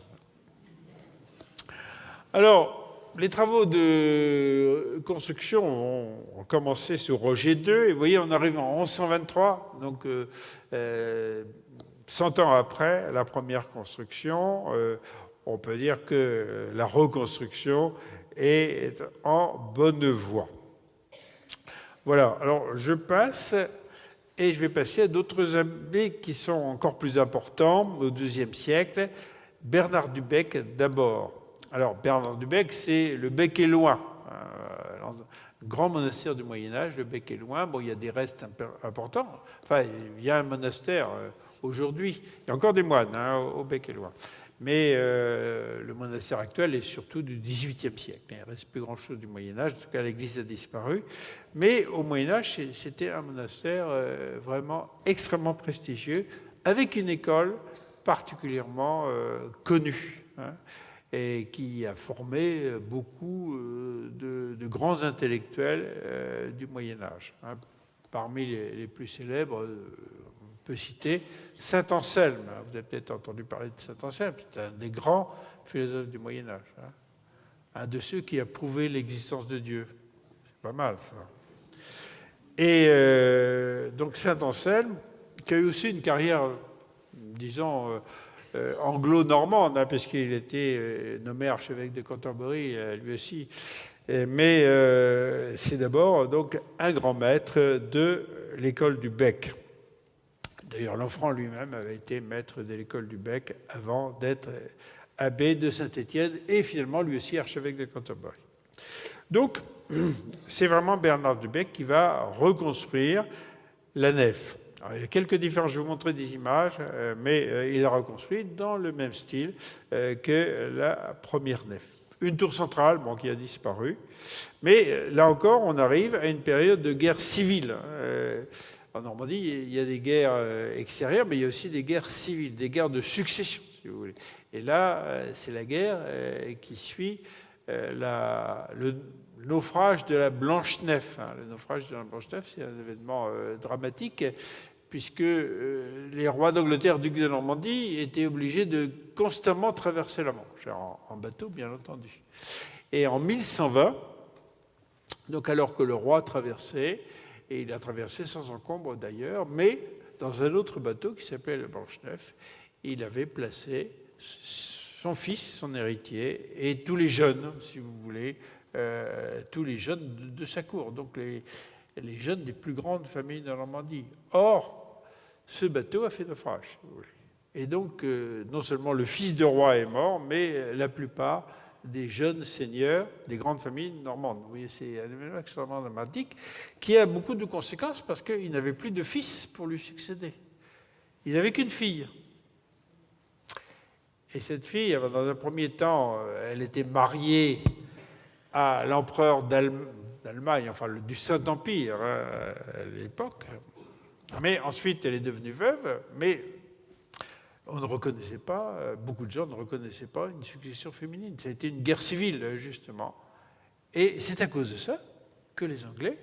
Alors, les travaux de construction ont commencé sous Roger II. Et vous voyez, on arrive en 1123, donc 100 ans après la première construction. On peut dire que la reconstruction est en bonne voie. Voilà, alors je passe, et je vais passer à d'autres abbés qui sont encore plus importants au XIIe siècle. Bernard du Bec d'abord. Alors, Bernard du Bec, c'est le Bec est loin. Grand monastère du Moyen-Âge, le Bec est loin. Bon, il y a des restes importants. Enfin, il y a un monastère aujourd'hui. Il y a encore des moines au Bec est loin. Mais le monastère actuel est surtout du XVIIIe siècle. Il ne reste plus grand-chose du Moyen-Âge. En tout cas, l'église a disparu. Mais au Moyen-Âge, c'était un monastère vraiment extrêmement prestigieux, avec une école particulièrement connue, et qui a formé beaucoup de grands intellectuels du Moyen-Âge. Parmi les plus célèbres, on peut citer saint Anselme. Vous avez peut-être entendu parler de saint Anselme, c'est un des grands philosophes du Moyen-Âge. Un de ceux qui a prouvé l'existence de Dieu. C'est pas mal, ça. Et donc saint Anselme, qui a eu aussi une carrière, disons, anglo-normande, puisqu'il était nommé archevêque de Canterbury, lui aussi. Mais c'est d'abord donc un grand maître de l'école du Bec. D'ailleurs, Lanfranc lui-même avait été maître de l'école du Bec avant d'être abbé de Saint-Étienne et finalement lui aussi archevêque de Canterbury. Donc, c'est vraiment Bernard du Bec qui va reconstruire la nef. Alors, il y a quelques différences, je vais vous montrer des images, mais il a reconstruit dans le même style que la première nef. Une tour centrale, bon, qui a disparu, mais là encore, on arrive à une période de guerre civile. En Normandie, il y a des guerres extérieures, mais il y a aussi des guerres civiles, des guerres de succession, si vous voulez. Et là, c'est la guerre qui suit le naufrage de la Blanche-Nef. Le naufrage de la Blanche-Nef, c'est un événement dramatique, puisque les rois d'Angleterre, ducs de Normandie, étaient obligés de constamment traverser la Manche, en bateau, bien entendu. Et en 1120, donc alors que le roi traversait, et il a traversé sans encombre d'ailleurs, mais dans un autre bateau qui s'appelait la Blanche-Nef, il avait placé son fils, son héritier, et tous les jeunes, si vous voulez, tous les jeunes de sa cour, donc les jeunes des plus grandes familles de Normandie. Or, ce bateau a fait naufrage, si vous voulez. Et donc, non seulement le fils de roi est mort, mais la plupart des jeunes seigneurs des grandes familles normandes. Vous voyez, c'est un événement extrêmement dramatique qui a beaucoup de conséquences parce qu'il n'avait plus de fils pour lui succéder. Il n'avait qu'une fille. Et cette fille, dans un premier temps, elle était mariée à l'empereur d'Allemagne, enfin du Saint-Empire à l'époque. Mais ensuite, elle est devenue veuve, mais on ne reconnaissait pas, beaucoup de gens ne reconnaissaient pas une succession féminine. Ça a été une guerre civile, justement. Et c'est à cause de ça que les Anglais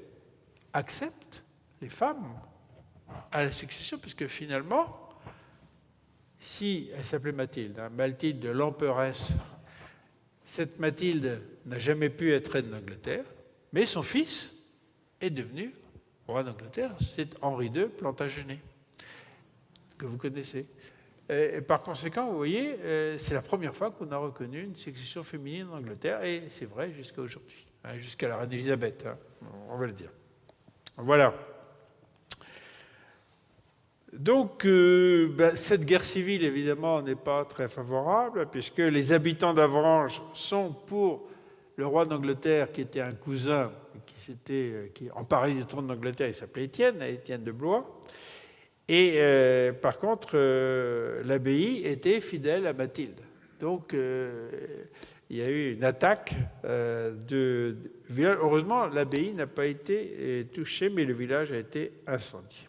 acceptent les femmes à la succession, parce que finalement, si elle s'appelait Mathilde, Mathilde l'emperesse, cette Mathilde n'a jamais pu être reine d'Angleterre, mais son fils est devenu roi d'Angleterre, c'est Henri II Plantagenet, que vous connaissez. Et par conséquent, vous voyez, c'est la première fois qu'on a reconnu une succession féminine en Angleterre, et c'est vrai jusqu'à aujourd'hui, jusqu'à la reine Élisabeth, on va le dire. Voilà. Donc, cette guerre civile, évidemment, n'est pas très favorable, puisque les habitants d'Avranches sont pour le roi d'Angleterre, qui était un cousin, qui emparait du trône d'Angleterre, il s'appelait Étienne de Blois. Et par contre, l'abbaye était fidèle à Mathilde. Donc, il y a eu une attaque de village. Heureusement, l'abbaye n'a pas été touchée, mais le village a été incendié.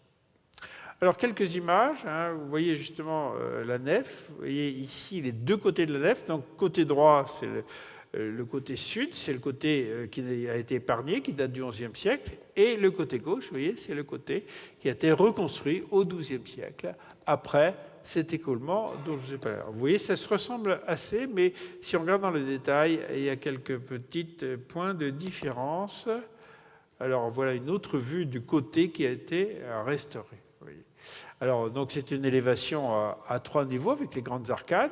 Alors, quelques images. Vous voyez justement la nef. Vous voyez ici les deux côtés de la nef. Donc, côté droit, c'est le côté sud, c'est le côté qui a été épargné, qui date du XIe siècle. Et le côté gauche, vous voyez, c'est le côté qui a été reconstruit au XIIe siècle, après cet écoulement dont je vous ai parlé. Vous voyez, ça se ressemble assez, mais si on regarde dans le détail, il y a quelques petits points de différence. Alors, voilà une autre vue du côté qui a été restauré. Alors, donc, c'est une élévation à 3 niveaux avec les grandes arcades.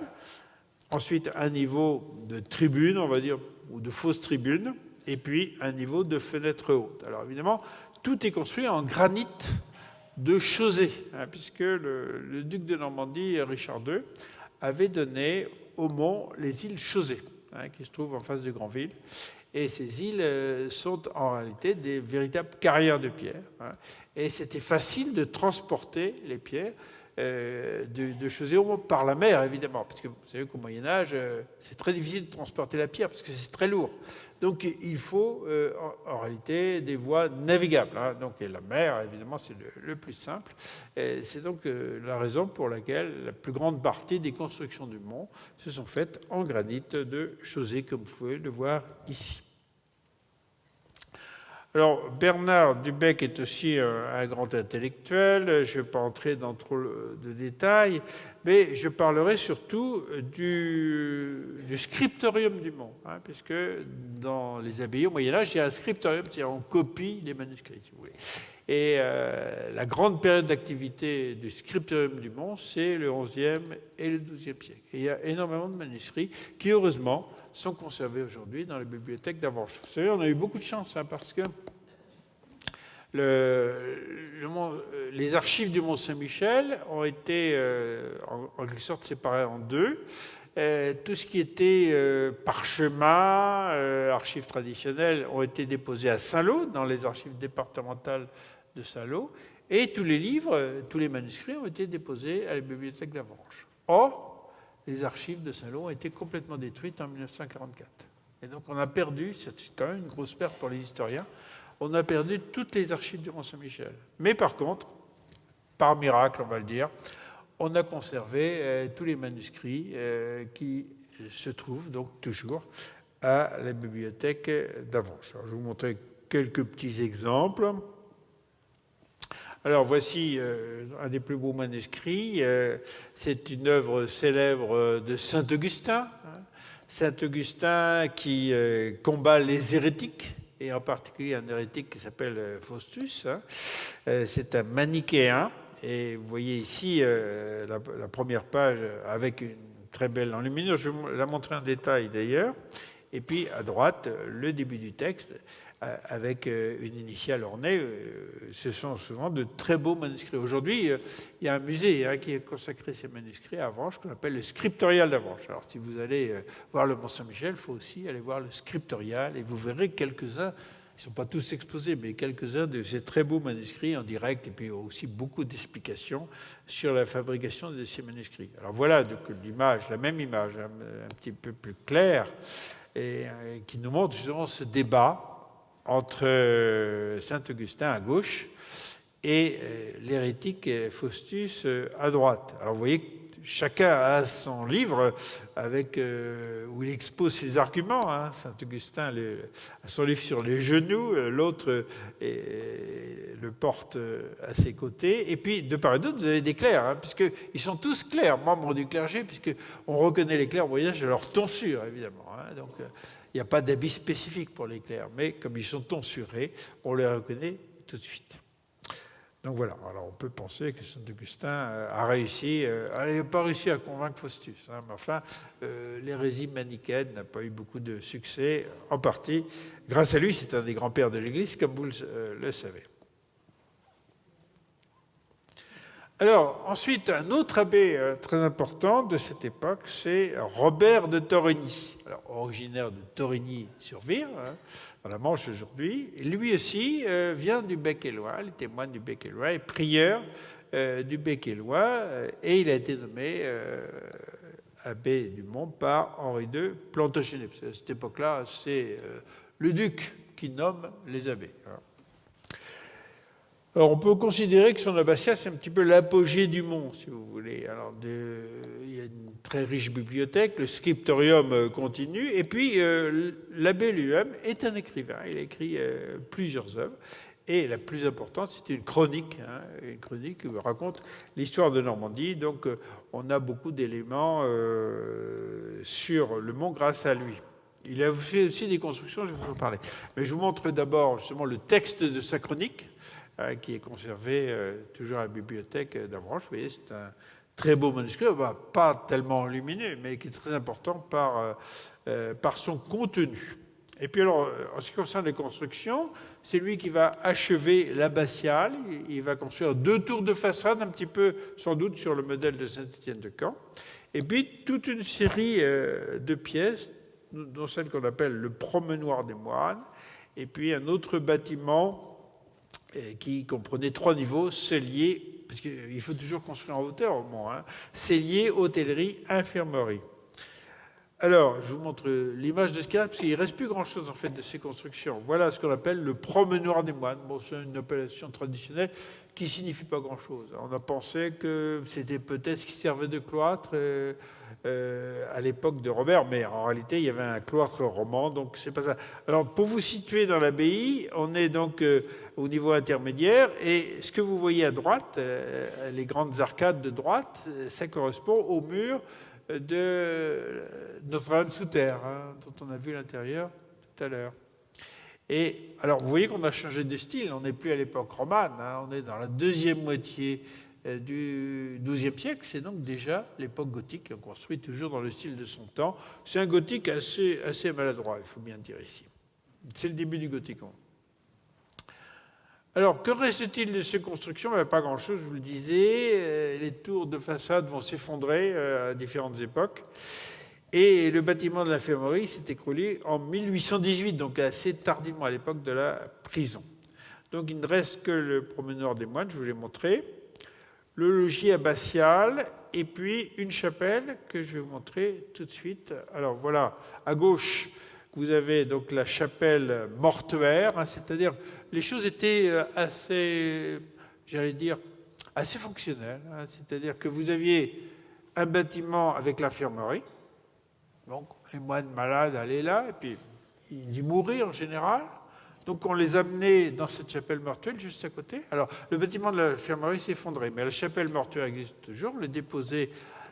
Ensuite, un niveau de tribune, on va dire, ou de fausse tribune, et puis un niveau de fenêtre haute. Alors évidemment, tout est construit en granit de Chausey, puisque le duc de Normandie, Richard II, avait donné au mont les îles Chausée, qui se trouvent en face de Granville. Et ces îles sont en réalité des véritables carrières de pierre. Et c'était facile de transporter les pierres de Chausée au mont par la mer, évidemment. Parce que vous savez qu'au Moyen-Âge, c'est très difficile de transporter la pierre parce que c'est très lourd. Donc il faut en réalité des voies navigables. Donc, et la mer, évidemment, c'est le plus simple. Et c'est donc la raison pour laquelle la plus grande partie des constructions du mont se sont faites en granit de Chausée, comme vous pouvez le voir ici. Alors, Bernard Dubec est aussi un grand intellectuel. Je ne vais pas entrer dans trop de détails, mais je parlerai surtout du scriptorium du mont, puisque dans les abbayes au Moyen-Âge, il y a un scriptorium, c'est-à-dire on copie les manuscrits, si vous voulez. Et la grande période d'activité du scriptorium du mont, c'est le XIe et le XIIe siècle. Et il y a énormément de manuscrits qui, heureusement, sont conservés aujourd'hui dans les bibliothèques d'Avanches. Vous savez, on a eu beaucoup de chance, parce que les archives du Mont-Saint-Michel ont été en quelque sorte séparées en deux. Tout ce qui était parchemin, archives traditionnelles, ont été déposés à Saint-Lô, dans les archives départementales de Saint-Lô, et tous les livres, tous les manuscrits ont été déposés à la bibliothèque d'Avanches. Or, les archives de Saint-Lô ont été complètement détruites en 1944. Et donc on a perdu, c'est quand même une grosse perte pour les historiens, on a perdu toutes les archives du Mont-Saint-Michel. Mais par contre, par miracle, on va le dire, on a conservé tous les manuscrits qui se trouvent donc toujours à la bibliothèque d'Avanches. Alors, je vais vous montrer quelques petits exemples. Alors voici un des plus beaux manuscrits. C'est une œuvre célèbre de saint Augustin. Saint Augustin qui combat les hérétiques, et en particulier un hérétique qui s'appelle Faustus. C'est un manichéen. Et vous voyez ici la première page avec une très belle enluminure. Je vais vous la montrer en détail d'ailleurs. Et puis à droite, le début du texte avec une initiale ornée. Ce sont souvent de très beaux manuscrits. Aujourd'hui, il y a un musée qui a consacré ces manuscrits à Avanches, qu'on appelle le scriptorial d'Avanches. Alors, si vous allez voir le Mont-Saint-Michel, il faut aussi aller voir le scriptorial, et vous verrez quelques-uns, ils ne sont pas tous exposés, mais quelques-uns de ces très beaux manuscrits en direct, et puis aussi beaucoup d'explications sur la fabrication de ces manuscrits. Alors voilà donc l'image, la même image, un petit peu plus claire, et qui nous montre justement ce débat entre saint Augustin à gauche et l'hérétique Faustus à droite. Alors vous voyez que chacun a son livre avec, où il expose ses arguments. Saint Augustin a son livre sur les genoux, l'autre le porte à ses côtés. Et puis, de part et d'autre, vous avez des clercs, puisqu'ils sont tous clercs, membres du clergé, puisqu'on reconnaît les clercs au Moyen-Âge à leur tonsure, évidemment. Donc, il n'y a pas d'habit spécifique pour les clercs, mais comme ils sont tonsurés, on les reconnaît tout de suite. Donc voilà, alors on peut penser que saint Augustin a réussi, il n'a pas réussi à convaincre Faustus, mais enfin, l'hérésie manichéenne n'a pas eu beaucoup de succès, en partie grâce à lui. C'est un des grands-pères de l'Église, comme vous le savez. Alors, ensuite, un autre abbé très important de cette époque, c'est Robert de Torigny. Alors, originaire de Torigny-sur-Vire, dans la Manche aujourd'hui. Et lui aussi vient du Bec-et-Loing, il est moine du Bec-et-Loing, et prieur du Bec-et-Loing, et il a été nommé abbé du Mont par Henri II Plantagenet. À cette époque-là, c'est le duc qui nomme les abbés. Alors, on peut considérer que son abbatiat, c'est un petit peu l'apogée du Mont, si vous voulez. Alors, il y a une très riche bibliothèque, le scriptorium continue, et puis l'abbé lui-même est un écrivain. Il a écrit plusieurs œuvres, et la plus importante, c'est une chronique qui raconte l'histoire de Normandie. Donc, on a beaucoup d'éléments sur le Mont grâce à lui. Il a fait aussi des constructions, je vais vous en parler. Mais je vous montre d'abord justement le texte de sa chronique, qui est conservé toujours à la bibliothèque d'Avranches. Vous voyez, c'est un très beau manuscrit, pas tellement lumineux, mais qui est très important par son contenu. Et puis alors, en ce qui concerne les constructions, c'est lui qui va achever l'abbatiale. Il va construire 2 tours de façade, un petit peu sans doute sur le modèle de Saint-Étienne de Caen. Et puis toute une série de pièces, dont celle qu'on appelle le promenoir des moines, et puis un autre bâtiment qui comprenait 3 niveaux, cellier, parce qu'il faut toujours construire en hauteur au moins, hein, cellier, hôtellerie, infirmerie. Alors, je vous montre l'image de ce qu'il y a, parce qu'il ne reste plus grand-chose en fait de ces constructions. Voilà ce qu'on appelle le promenoir des moines. Bon, c'est une appellation traditionnelle qui ne signifie pas grand-chose. On a pensé que c'était peut-être ce qui servait de cloître à l'époque de Robert, mais en réalité, il y avait un cloître roman, donc c'est pas ça. Alors, pour vous situer dans l'abbaye, on est donc au niveau intermédiaire, et ce que vous voyez à droite, les grandes arcades de droite, ça correspond au mur de Notre-Dame sous terre, hein, dont on a vu l'intérieur tout à l'heure. Et alors, vous voyez qu'on a changé de style, on n'est plus à l'époque romane, hein, on est dans la deuxième moitié du XIIe siècle, c'est donc déjà l'époque gothique, on construit toujours dans le style de son temps. C'est un gothique assez maladroit, il faut bien dire ici. C'est le début du gothique. Alors, que reste-t-il de ces constructions? Pas grand-chose, je vous le disais. Les tours de façade vont s'effondrer à différentes époques. Et le bâtiment de l'infirmerie s'est écroulé en 1818, donc assez tardivement, à l'époque de la prison. Donc, il ne reste que le promenoir des moines, je vous l'ai montré, le logis abbatial, et puis une chapelle que je vais vous montrer tout de suite. Alors, voilà, à gauche, vous avez donc la chapelle mortuaire, hein, c'est-à-dire les choses étaient assez, j'allais dire, assez fonctionnelles. Hein, c'est-à-dire que vous aviez un bâtiment avec l'infirmerie, donc les moines malades allaient là, et puis ils y mouraient en général. Donc on les amenait dans cette chapelle mortuaire juste à côté. Alors le bâtiment de l'infirmerie s'est effondré, mais la chapelle mortuaire existe toujours. On les déposait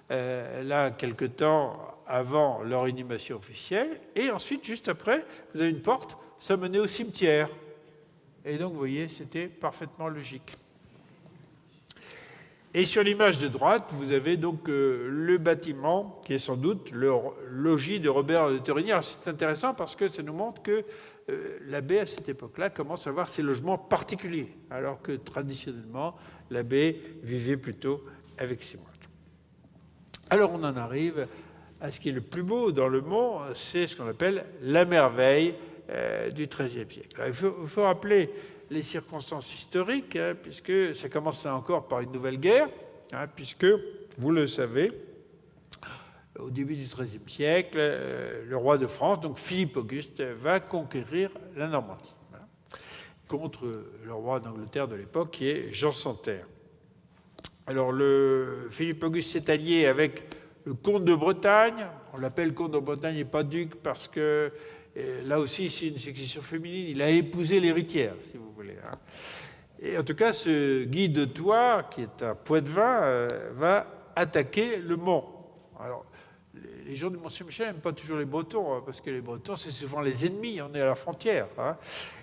là quelque temps avant leur inhumation officielle, et ensuite, juste après, vous avez une porte, ça menait au cimetière. Et donc, vous voyez, c'était parfaitement logique. Et sur l'image de droite, vous avez donc le bâtiment, qui est sans doute le logis de Robert de Torigny. Alors, c'est intéressant parce que ça nous montre que l'abbé, à cette époque-là, commence à avoir ses logements particuliers, alors que, traditionnellement, l'abbé vivait plutôt avec ses moines. Alors, on en arrive à ce qui est le plus beau dans le mont, c'est ce qu'on appelle la merveille du XIIIe siècle. Alors, il faut rappeler les circonstances historiques, hein, puisque ça commence là encore par une nouvelle guerre, hein, puisque, vous le savez, au début du XIIIe siècle, le roi de France, donc Philippe Auguste, va conquérir la Normandie, voilà, contre le roi d'Angleterre de l'époque, qui est Jean Santerre. Alors, Philippe Auguste s'est allié avec le comte de Bretagne. On l'appelle comte de Bretagne et pas duc parce que là aussi c'est une succession féminine. Il a épousé l'héritière, si vous voulez. Hein. Et en tout cas, ce Guy de Thouars, qui est un Poitevin, va attaquer le Mont. Alors, les gens du Mont-Saint-Michel n'aiment pas toujours les Bretons, hein, parce que les Bretons, c'est souvent les ennemis, on est à la frontière. Hein.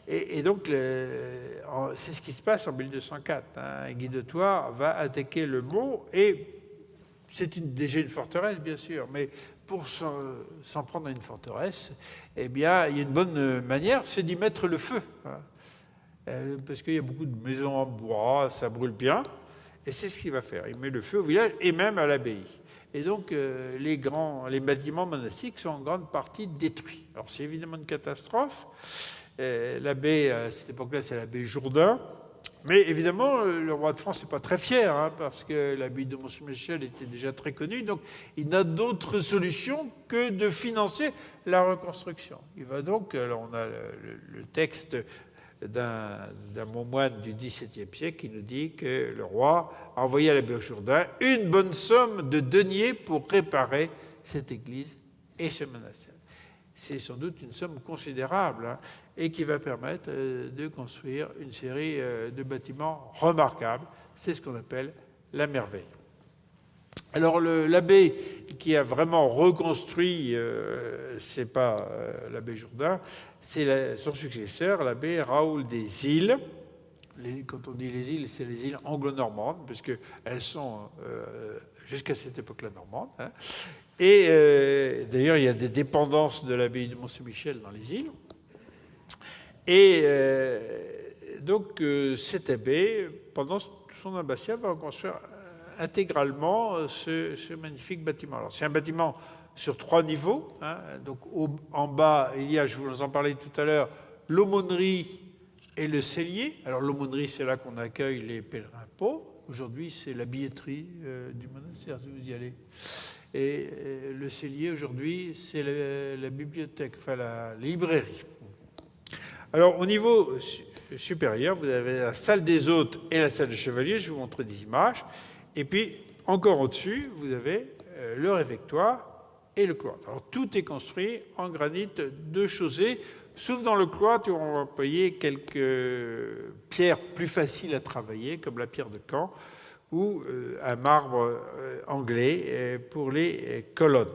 Et donc, c'est ce qui se passe en 1204. Hein. Guy de Thouars va attaquer le Mont, et c'est déjà une forteresse, bien sûr, mais pour s'en prendre à une forteresse, eh bien, il y a une bonne manière, c'est d'y mettre le feu. Hein. Parce qu'il y a beaucoup de maisons en bois, ça brûle bien, et c'est ce qu'il va faire. Il met le feu au village et même à l'abbaye. Et donc, les bâtiments monastiques sont en grande partie détruits. Alors, c'est évidemment une catastrophe. L'abbé, à cette époque-là, c'est l'abbé Jourdain. Mais évidemment, le roi de France n'est pas très fier, hein, parce que l'abbaye de Mont-Saint-Michel était déjà très connue. Donc, il n'a d'autre solution que de financer la reconstruction. Il va donc, alors on a le texte d'un moine du XVIIe siècle qui nous dit que le roi a envoyé à l'abbé Jourdain une bonne somme de deniers pour réparer cette église et ce monastère. C'est sans doute une somme considérable, hein, et qui va permettre de construire une série de bâtiments remarquables. C'est ce qu'on appelle la merveille. Alors l'abbé qui a vraiment reconstruit, c'est pas l'abbé Jourdain, c'est son successeur, l'abbé Raoul des Îles. Quand on dit les îles, c'est les îles anglo-normandes, puisqu'elles sont jusqu'à cette époque-là normandes. Hein. Et d'ailleurs, il y a des dépendances de l'abbaye de Mont-Saint-Michel dans les îles. Et donc, cet abbé, pendant son abbatiat, va reconstruire intégralement ce magnifique bâtiment. Alors, c'est un bâtiment sur 3 niveaux. Hein. Donc, en bas, il y a, je vous en parlais tout à l'heure, l'aumônerie et le cellier. Alors, l'aumônerie, c'est là qu'on accueille les pèlerins pauvres. Aujourd'hui, c'est la billetterie du monastère, si vous y allez. Et le cellier, aujourd'hui, c'est la bibliothèque, enfin la librairie. Alors, au niveau supérieur, vous avez la salle des hôtes et la salle des chevaliers. Je vais vous montrer des images. Et puis, encore au-dessus, vous avez le réfectoire et le cloître. Alors, tout est construit en granit de chaussée, sauf dans le cloître où on va employer quelques pierres plus faciles à travailler, comme la pierre de Caen, ou un marbre anglais pour les colonnes.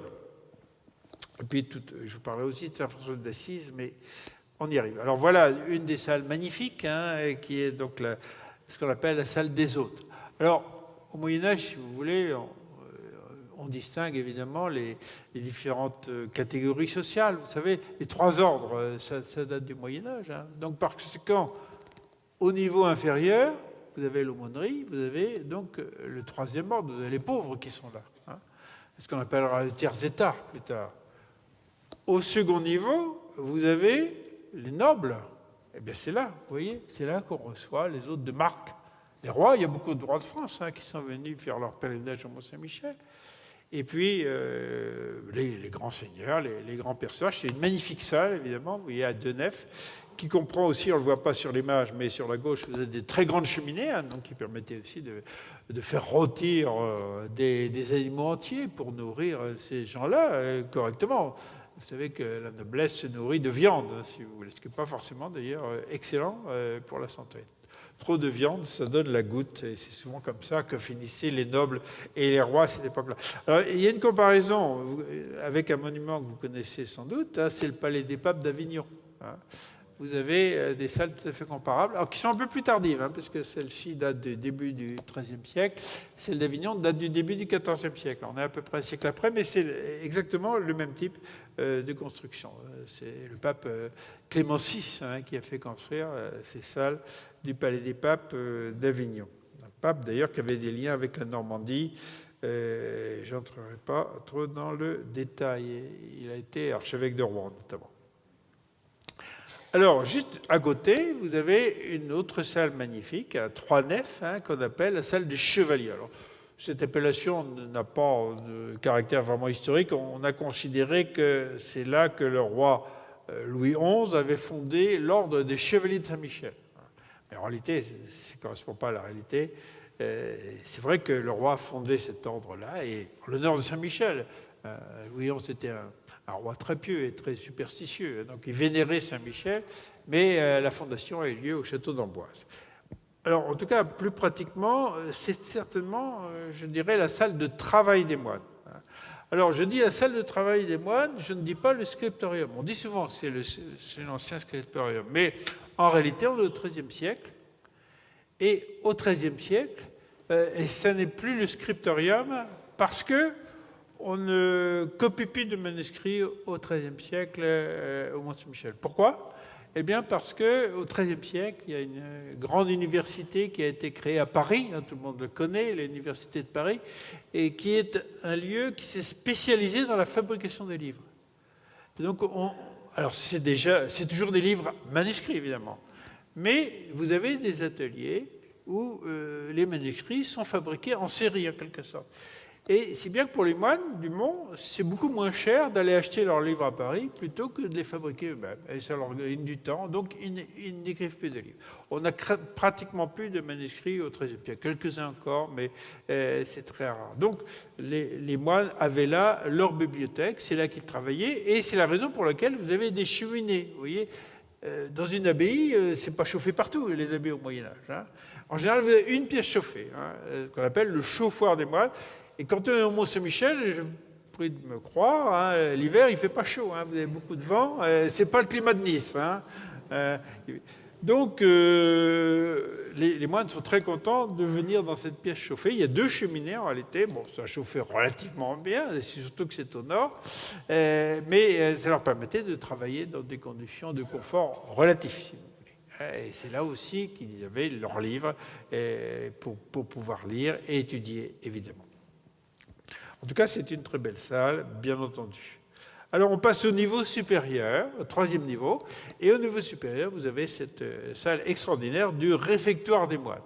Et puis, je vous parlais aussi de Saint-François d'Assise, mais on y arrive. Alors voilà une des salles magnifiques, hein, qui est donc ce qu'on appelle la salle des hôtes. Alors, au Moyen-Âge, si vous voulez, on distingue évidemment les différentes catégories sociales. Vous savez, les 3 ordres, ça date du Moyen-Âge. Hein. Donc, par conséquent, au niveau inférieur, vous avez l'aumônerie, vous avez donc le 3e ordre, vous avez les pauvres qui sont là. Hein. Ce qu'on appellera le tiers-état plus tard. Au second niveau, vous avez les nobles. Eh bien, c'est là, vous voyez, c'est là qu'on reçoit les hôtes de marque. Les rois, il y a beaucoup de rois de France qui sont venus faire leur pèlerinage au Mont-Saint-Michel. Et puis, les grands seigneurs, les grands personnages. C'est une magnifique salle, évidemment, vous voyez, à 2 nefs, qui comprend aussi, on ne le voit pas sur l'image, mais sur la gauche, vous avez des très grandes cheminées, hein, donc qui permettaient aussi de faire rôtir des animaux entiers pour nourrir ces gens-là correctement. Vous savez que la noblesse se nourrit de viande, hein, si vous voulez, ce qui n'est pas forcément d'ailleurs excellent pour la santé. Trop de viande, ça donne la goutte, et c'est souvent comme ça que finissaient les nobles et les rois à cette époque-là. Alors, il y a une comparaison avec un monument que vous connaissez sans doute, hein, c'est le Palais des Papes d'Avignon. Hein. Vous avez des salles tout à fait comparables, alors qui sont un peu plus tardives, hein, parce que celle-ci date du début du XIIIe siècle, celle d'Avignon date du début du XIVe siècle. On est à peu près un siècle après, mais c'est exactement le même type de construction. C'est le pape Clément VI qui a fait construire ces salles du Palais des Papes d'Avignon. Un pape d'ailleurs qui avait des liens avec la Normandie. Je n'entrerai pas trop dans le détail. Il a été archevêque de Rouen notamment. Alors, juste à côté, vous avez une autre salle magnifique, à 3 nefs, hein, qu'on appelle la salle des chevaliers. Alors, cette appellation n'a pas de caractère vraiment historique. On a considéré que c'est là que le roi Louis XI avait fondé l'ordre des chevaliers de Saint-Michel. Mais en réalité, ça ne correspond pas à la réalité. C'est vrai que le roi a fondé cet ordre-là, et en l'honneur de Saint-Michel. Louis XI était un roi très pieux et très superstitieux, donc il vénérait Saint-Michel, mais la fondation a eu lieu au château d'Amboise. Alors, en tout cas, plus pratiquement, c'est certainement, je dirais, la salle de travail des moines. Alors, je dis la salle de travail des moines, je ne dis pas le scriptorium. On dit souvent que c'est l'ancien scriptorium, mais en réalité, on est au XIIIe siècle, et au XIIIe siècle, et ce n'est plus le scriptorium parce que on ne copie plus de manuscrits au XIIIe siècle au Mont-Saint-Michel. Pourquoi ? Eh bien parce qu'au XIIIe siècle, il y a une grande université qui a été créée à Paris, hein, tout le monde le connaît, l'université de Paris, et qui est un lieu qui s'est spécialisé dans la fabrication des livres. Et donc, alors c'est toujours des livres manuscrits, évidemment, mais vous avez des ateliers où les manuscrits sont fabriqués en série, en quelque sorte. Et si bien que pour les moines du Mont, c'est beaucoup moins cher d'aller acheter leurs livres à Paris plutôt que de les fabriquer eux-mêmes. Et ça leur gagne du temps, donc ils n'écrivent plus de livres. On n'a pratiquement plus de manuscrits au XIIIe siècle. Quelques-uns encore, mais c'est très rare. Donc les moines avaient là leur bibliothèque, c'est là qu'ils travaillaient, et c'est la raison pour laquelle vous avez des cheminées. Vous voyez, dans une abbaye, c'est pas chauffé partout, les abbayes au Moyen-Âge. Hein. En général, vous avez une pièce chauffée, hein, qu'on appelle le chauffoir des moines. Et quand on est au Mont-Saint-Michel, je vous prie de me croire, hein, l'hiver, il ne fait pas chaud, hein, vous avez beaucoup de vent, ce n'est pas le climat de Nice. Hein, donc, les moines sont très contents de venir dans cette pièce chauffée. Il y a 2 cheminées en réalité. Bon, ça chauffait relativement bien, surtout que c'est au nord, mais ça leur permettait de travailler dans des conditions de confort relatifs, si vous voulez. Et c'est là aussi qu'ils avaient leurs livres pour pouvoir lire et étudier, évidemment. En tout cas, c'est une très belle salle, bien entendu. Alors, on passe au niveau supérieur, au 3e niveau. Et au niveau supérieur, vous avez cette salle extraordinaire du réfectoire des moines.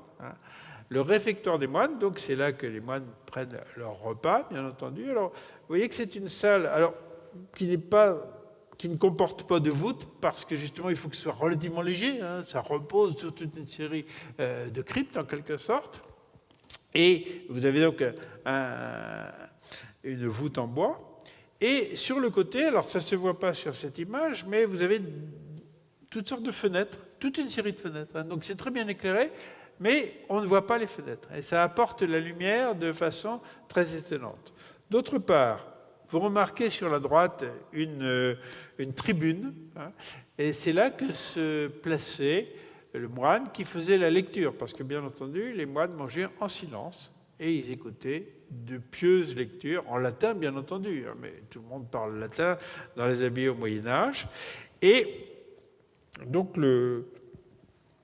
Le réfectoire des moines, donc c'est là que les moines prennent leur repas, bien entendu. Alors, vous voyez que c'est une salle qui ne comporte pas de voûte, parce que justement, il faut que ce soit relativement léger. Ça repose sur toute une série de cryptes, en quelque sorte. Et vous avez donc une voûte en bois. Et sur le côté, alors ça ne se voit pas sur cette image, mais vous avez toutes sortes de fenêtres, toute une série de fenêtres. Donc c'est très bien éclairé, mais on ne voit pas les fenêtres. Et ça apporte la lumière de façon très étonnante. D'autre part, vous remarquez sur la droite une tribune, et c'est là que se plaçait le moine qui faisait la lecture, parce que bien entendu, les moines mangeaient en silence et ils écoutaient de pieuses lectures, en latin bien entendu, mais tout le monde parle latin dans les abbayes au Moyen-Âge. Et donc le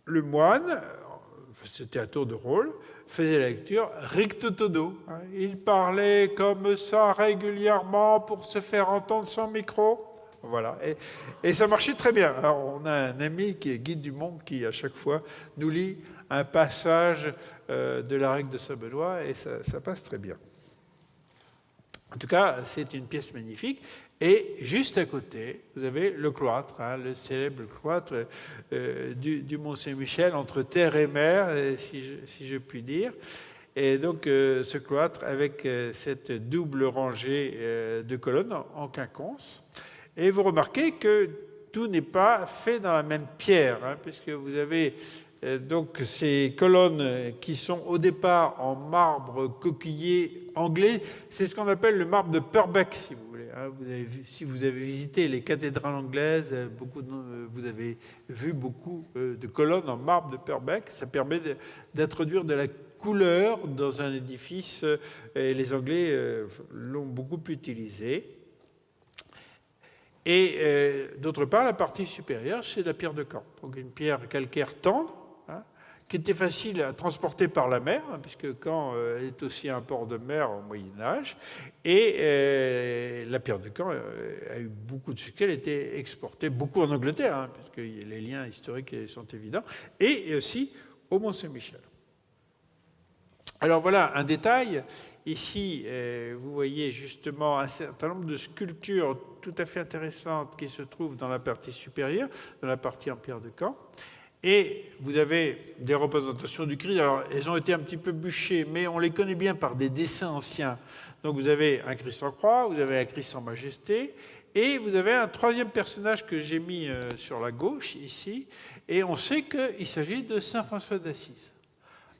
moine, c'était à tour de rôle, faisait la lecture recto todo. Il parlait comme ça régulièrement pour se faire entendre son micro. Voilà. Et ça marchait très bien. Alors, on a un ami qui est guide du monde qui, à chaque fois, nous lit un passage de la règle de Saint-Benoît et ça passe très bien. En tout cas, c'est une pièce magnifique. Et juste à côté, vous avez le cloître, le célèbre cloître du Mont-Saint-Michel, entre terre et mer, si je puis dire. Et donc, ce cloître avec cette double rangée de colonnes en quinconce. Et vous remarquez que tout n'est pas fait dans la même pierre, puisque vous avez donc ces colonnes qui sont au départ en marbre coquillé anglais. C'est ce qu'on appelle le marbre de Purbeck, si vous voulez. Si vous avez visité les cathédrales anglaises, vous avez vu beaucoup de colonnes en marbre de Purbeck. Ça permet d'introduire de la couleur dans un édifice, et les Anglais l'ont beaucoup utilisé. Et d'autre part, la partie supérieure, c'est la pierre de Caen. Donc une pierre calcaire tendre, qui était facile à transporter par la mer, puisque Caen est aussi un port de mer au Moyen-Âge. Et la pierre de Caen a eu beaucoup de succès. Elle a été exportée beaucoup en Angleterre, puisque les liens historiques sont évidents, et aussi au Mont-Saint-Michel. Alors voilà un détail. Ici, vous voyez justement un certain nombre de sculptures tout à fait intéressantes qui se trouvent dans la partie supérieure, dans la partie en pierre de Caen. Et vous avez des représentations du Christ. Alors, elles ont été un petit peu bûchées, mais on les connaît bien par des dessins anciens. Donc, vous avez un Christ en croix, vous avez un Christ en majesté, et vous avez un troisième personnage que j'ai mis sur la gauche, ici, et on sait qu'il s'agit de saint François d'Assise.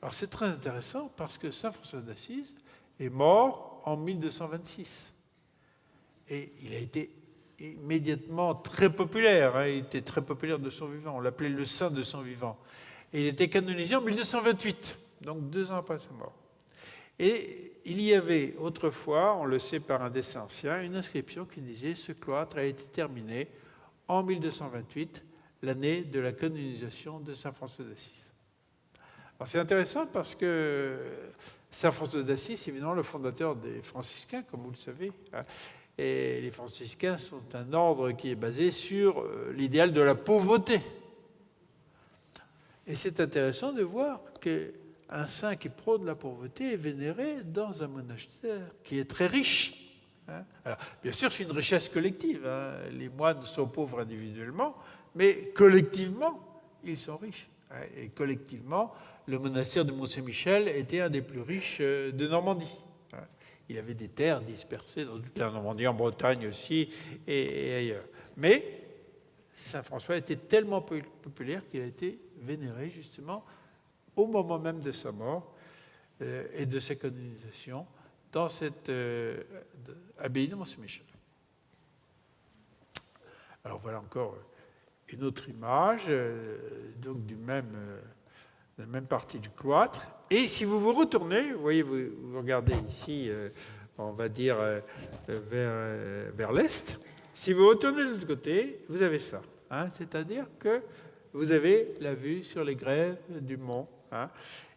Alors, c'est très intéressant parce que saint François d'Assise est mort en 1226. Et il a été immédiatement très populaire. Il était très populaire de son vivant. On l'appelait le saint de son vivant. Et il était canonisé en 1228, donc 2 ans après sa mort. Et il y avait autrefois, on le sait par un dessin ancien, une inscription qui disait « Ce cloître a été terminé en 1228, l'année de la canonisation de saint François d'Assise ». Alors c'est intéressant parce que saint François d'Assise, c'est évidemment le fondateur des franciscains, comme vous le savez. Et les franciscains sont un ordre qui est basé sur l'idéal de la pauvreté. Et c'est intéressant de voir qu'un saint qui prône la pauvreté est vénéré dans un monastère qui est très riche. Alors, bien sûr, c'est une richesse collective. Les moines sont pauvres individuellement, mais collectivement, ils sont riches. Et collectivement, le monastère de Mont-Saint-Michel était un des plus riches de Normandie. Il avait des terres dispersées dans toute la Normandie, en Bretagne aussi, et ailleurs. Mais saint François était tellement populaire qu'il a été vénéré, justement, au moment même de sa mort et de sa canonisation, dans cette abbaye de Mont-Saint-Michel. Alors voilà encore une autre image, donc de la même partie du cloître. Et si vous vous retournez, vous voyez, vous regardez ici, on va dire vers l'est. Si vous retournez de l'autre côté, vous avez ça. C'est-à-dire que vous avez la vue sur les grèves du Mont, hein,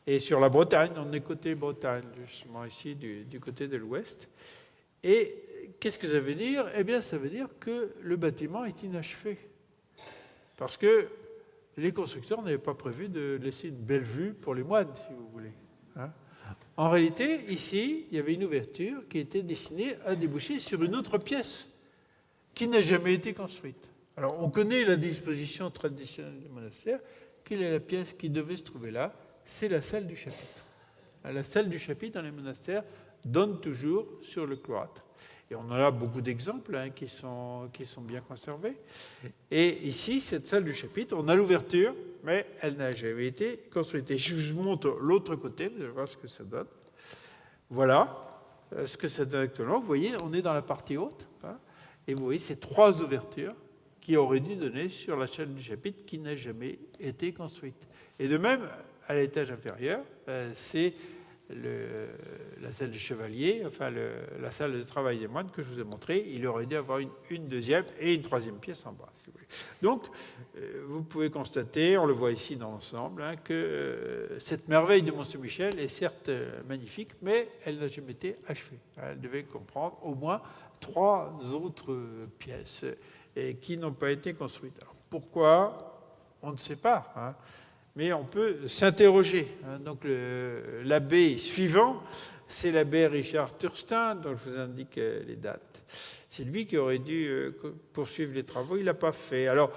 et sur la Bretagne. On est côté Bretagne, justement ici, du côté de l'ouest. Et qu'est-ce que ça veut dire? Eh bien, ça veut dire que le bâtiment est inachevé. Parce que les constructeurs n'avaient pas prévu de laisser une belle vue pour les moines, si vous voulez, hein. En réalité, ici, il y avait une ouverture qui était destinée à déboucher sur une autre pièce qui n'a jamais été construite. Alors, on connaît la disposition traditionnelle du monastère. Quelle est la pièce qui devait se trouver là? C'est la salle du chapitre. La salle du chapitre dans les monastères donne toujours sur le cloître. Et on en a beaucoup d'exemples, hein, qui sont bien conservés. Et ici, cette salle du chapitre, on a l'ouverture, mais elle n'a jamais été construite. Et je vous montre l'autre côté, vous allez voir ce que ça donne. Voilà ce que ça donne actuellement. Vous voyez, on est dans la partie haute, hein, et vous voyez ces trois ouvertures qui auraient dû donner sur la salle du chapitre qui n'a jamais été construite. Et de même, à l'étage inférieur, c'est la salle des chevaliers, enfin la salle de travail des moines que je vous ai montré. Il aurait dû avoir une deuxième et une troisième pièce en bas, si vous voulez. Donc, vous pouvez constater, on le voit ici dans l'ensemble, hein, que cette merveille de Mont-Saint-Michel est certes magnifique, mais elle n'a jamais été achevée. Elle devait comprendre au moins 3 autres pièces qui n'ont pas été construites. Alors, pourquoi? On ne sait pas, hein. Mais on peut s'interroger. Donc l'abbé suivant, c'est l'abbé Richard Thurston, dont je vous indique les dates. C'est lui qui aurait dû poursuivre les travaux, il ne l'a pas fait. Alors,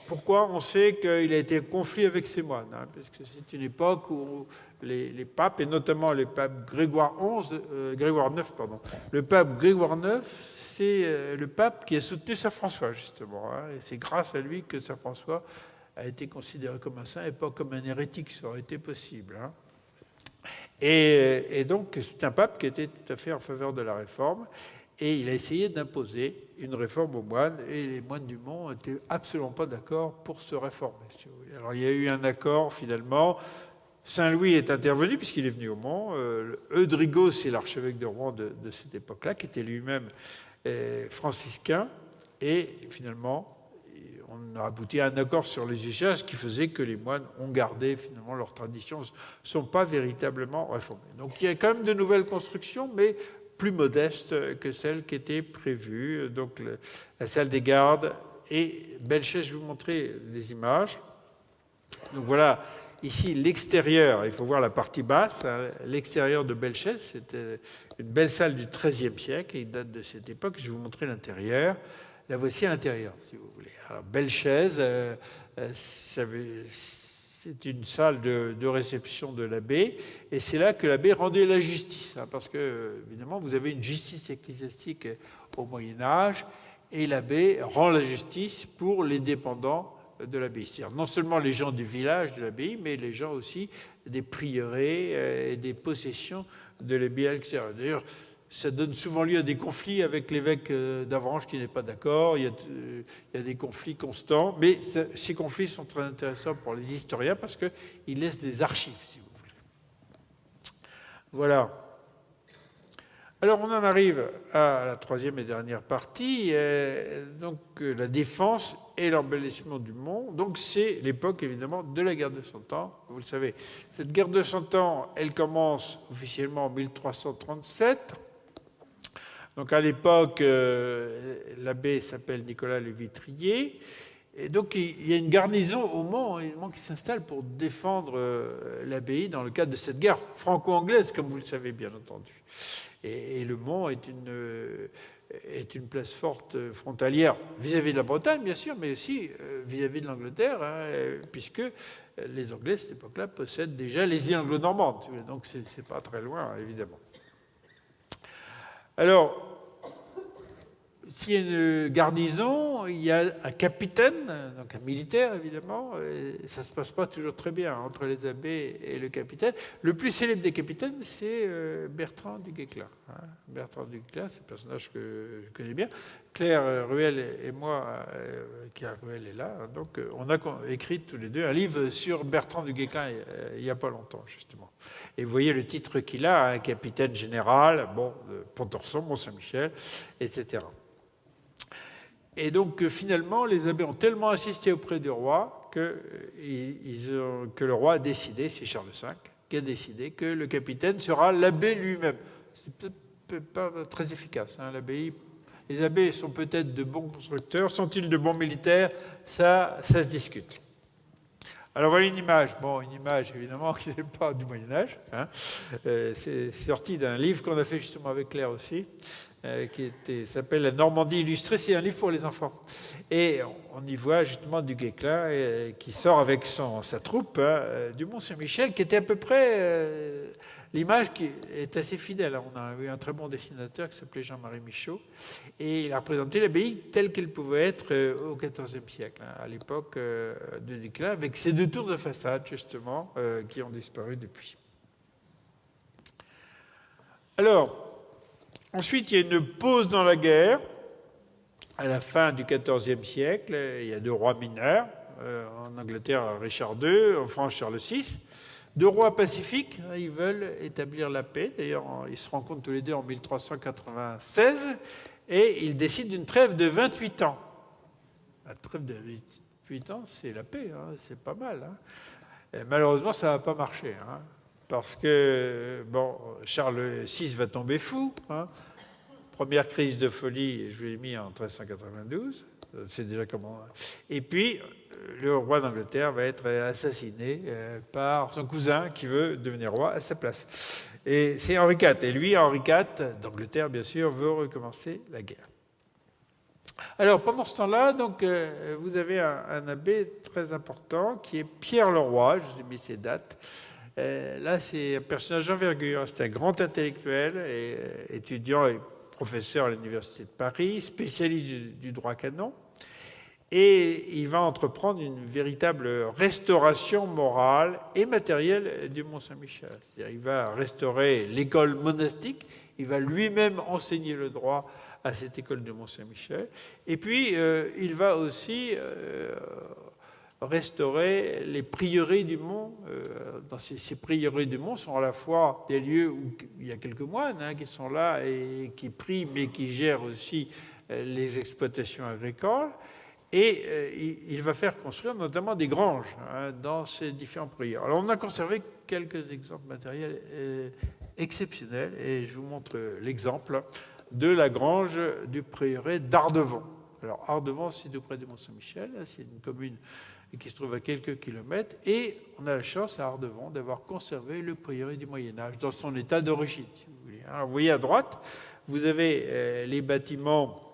pourquoi? On sait qu'il a été en conflit avec ses moines, hein, parce que c'est une époque où les papes, et notamment le pape Grégoire IX, le pape Grégoire IX, c'est le pape qui a soutenu saint François, justement, hein, et c'est grâce à lui que saint François a été considéré comme un saint et pas comme un hérétique, ça aurait été possible, hein. Et donc, c'est un pape qui était tout à fait en faveur de la réforme, et il a essayé d'imposer une réforme aux moines, et les moines du Mont n'étaient absolument pas d'accord pour se réformer, si vous voulez. Alors, il y a eu un accord, finalement. Saint-Louis est intervenu, puisqu'il est venu au Mont. Eudrigo, c'est l'archevêque de Rouen de cette époque-là, qui était lui-même franciscain, et finalement, on a abouti à un accord sur les usages qui faisait que les moines ont gardé finalement leurs traditions, ne sont pas véritablement réformées. Donc il y a quand même de nouvelles constructions, mais plus modestes que celles qui étaient prévues. Donc la salle des gardes et Belchès, je vais vous montrer des images. Donc voilà, ici l'extérieur, il faut voir la partie basse, hein, l'extérieur de Belchès, c'était une belle salle du XIIIe siècle, et il date de cette époque. Je vais vous montrer l'intérieur. La voici à l'intérieur, si vous voulez. Alors, Belchès, c'est une salle de réception de l'abbé, et c'est là que l'abbé rendait la justice, hein, parce que, évidemment, vous avez une justice ecclésiastique au Moyen-Âge, et l'abbé rend la justice pour les dépendants de l'abbaye. C'est-à-dire non seulement les gens du village de l'abbaye, mais les gens aussi des prieurés et des possessions de l'abbaye à l'extérieur. D'ailleurs, ça donne souvent lieu à des conflits avec l'évêque d'Avranches qui n'est pas d'accord. Il y a des conflits constants, mais ces conflits sont très intéressants pour les historiens parce qu'ils laissent des archives, si vous voulez. Voilà. Alors, on en arrive à la troisième et dernière partie, donc la défense et l'embellissement du Mont. Donc, c'est l'époque, évidemment, de la guerre de Cent Ans. Vous le savez, cette guerre de Cent Ans, elle commence officiellement en 1337. Donc à l'époque, l'abbé s'appelle Nicolas le Vitrier. Et donc il y a une garnison au Mont, qui s'installe pour défendre l'abbaye dans le cadre de cette guerre franco-anglaise, comme vous le savez bien entendu. Et le Mont est une place forte frontalière vis-à-vis de la Bretagne, bien sûr, mais aussi vis-à-vis de l'Angleterre, hein, puisque les Anglais, à cette époque-là, possèdent déjà les îles anglo-normandes. Donc c'est pas très loin, évidemment. Alors, s'il y a une garnison, il y a un capitaine, donc un militaire évidemment, et ça ne se passe pas toujours très bien entre les abbés et le capitaine. Le plus célèbre des capitaines, c'est Bertrand du Guesclin. Bertrand du Guesclin, c'est un personnage que je connais bien. Claire Ruel et moi, Claire Ruel est là, donc on a écrit tous les deux un livre sur Bertrand du Guesclin il n'y a pas longtemps, justement. Et vous voyez le titre qu'il a, un capitaine général, Pontorson, Mont-Saint-Michel, etc. Et donc finalement, les abbés ont tellement insisté auprès du roi que le roi a décidé, c'est Charles V, qui a décidé que le capitaine sera l'abbé lui-même. C'est peut-être pas très efficace, hein, l'abbaye. Les abbés sont peut-être de bons constructeurs, sont-ils de bons militaires? Ça se discute. Alors voilà une image. Bon, une image évidemment qui n'est pas du Moyen-Âge. Hein. C'est sorti d'un livre qu'on a fait justement avec Claire aussi, qui s'appelle La Normandie illustrée. C'est un livre pour les enfants. Et on y voit justement du Guesclin qui sort avec sa troupe du Mont-Saint-Michel, qui était à peu près l'image qui est assez fidèle. On a eu un très bon dessinateur qui s'appelait Jean-Marie Michaud, et il a représenté l'abbaye telle qu'elle pouvait être au XIVe siècle, à l'époque de Guesclin, avec ces deux tours de façade, justement, qui ont disparu depuis. Alors, ensuite, il y a une pause dans la guerre. À la fin du XIVe siècle, il y a deux rois mineurs. En Angleterre, Richard II, en France, Charles VI. Deux rois pacifiques, ils veulent établir la paix. D'ailleurs, ils se rencontrent tous les deux en 1396 et ils décident d'une trêve de 28 ans. La trêve de 28 ans, c'est la paix, hein, c'est pas mal. Hein. Et malheureusement, ça ne va pas marcher, hein, parce que Charles VI va tomber fou. Hein. Première crise de folie, je vous l'ai mis en 1392, c'est déjà comment. Et puis, le roi d'Angleterre va être assassiné par son cousin qui veut devenir roi à sa place. Et c'est Henri IV. Et lui, Henri IV, d'Angleterre, bien sûr, veut recommencer la guerre. Alors, pendant ce temps-là, donc, vous avez un abbé très important qui est Pierre Leroy. Je vous ai mis ses dates. Là, c'est un personnage d'envergure. C'est un grand intellectuel, et étudiant et professeur à l'Université de Paris, spécialiste du droit canon. Et il va entreprendre une véritable restauration morale et matérielle du Mont-Saint-Michel. C'est-à-dire il va restaurer l'école monastique, il va lui-même enseigner le droit à cette école du Mont-Saint-Michel. Et puis, il va aussi restaurer les prieurés du Mont. Dans ces prieurés du Mont sont à la fois des lieux où il y a quelques moines qui sont là et qui prient, mais qui gèrent aussi les exploitations agricoles. Et il va faire construire notamment des granges dans ces différents prieurés. Alors on a conservé quelques exemples matériels exceptionnels, et je vous montre l'exemple de la grange du prieuré d'Ardevon. Alors Ardevon, c'est tout près de Mont-Saint-Michel, c'est une commune qui se trouve à quelques kilomètres, et on a la chance à Ardevon d'avoir conservé le prieuré du Moyen-Âge dans son état d'origine, si vous voulez. Alors vous voyez à droite, vous avez les bâtiments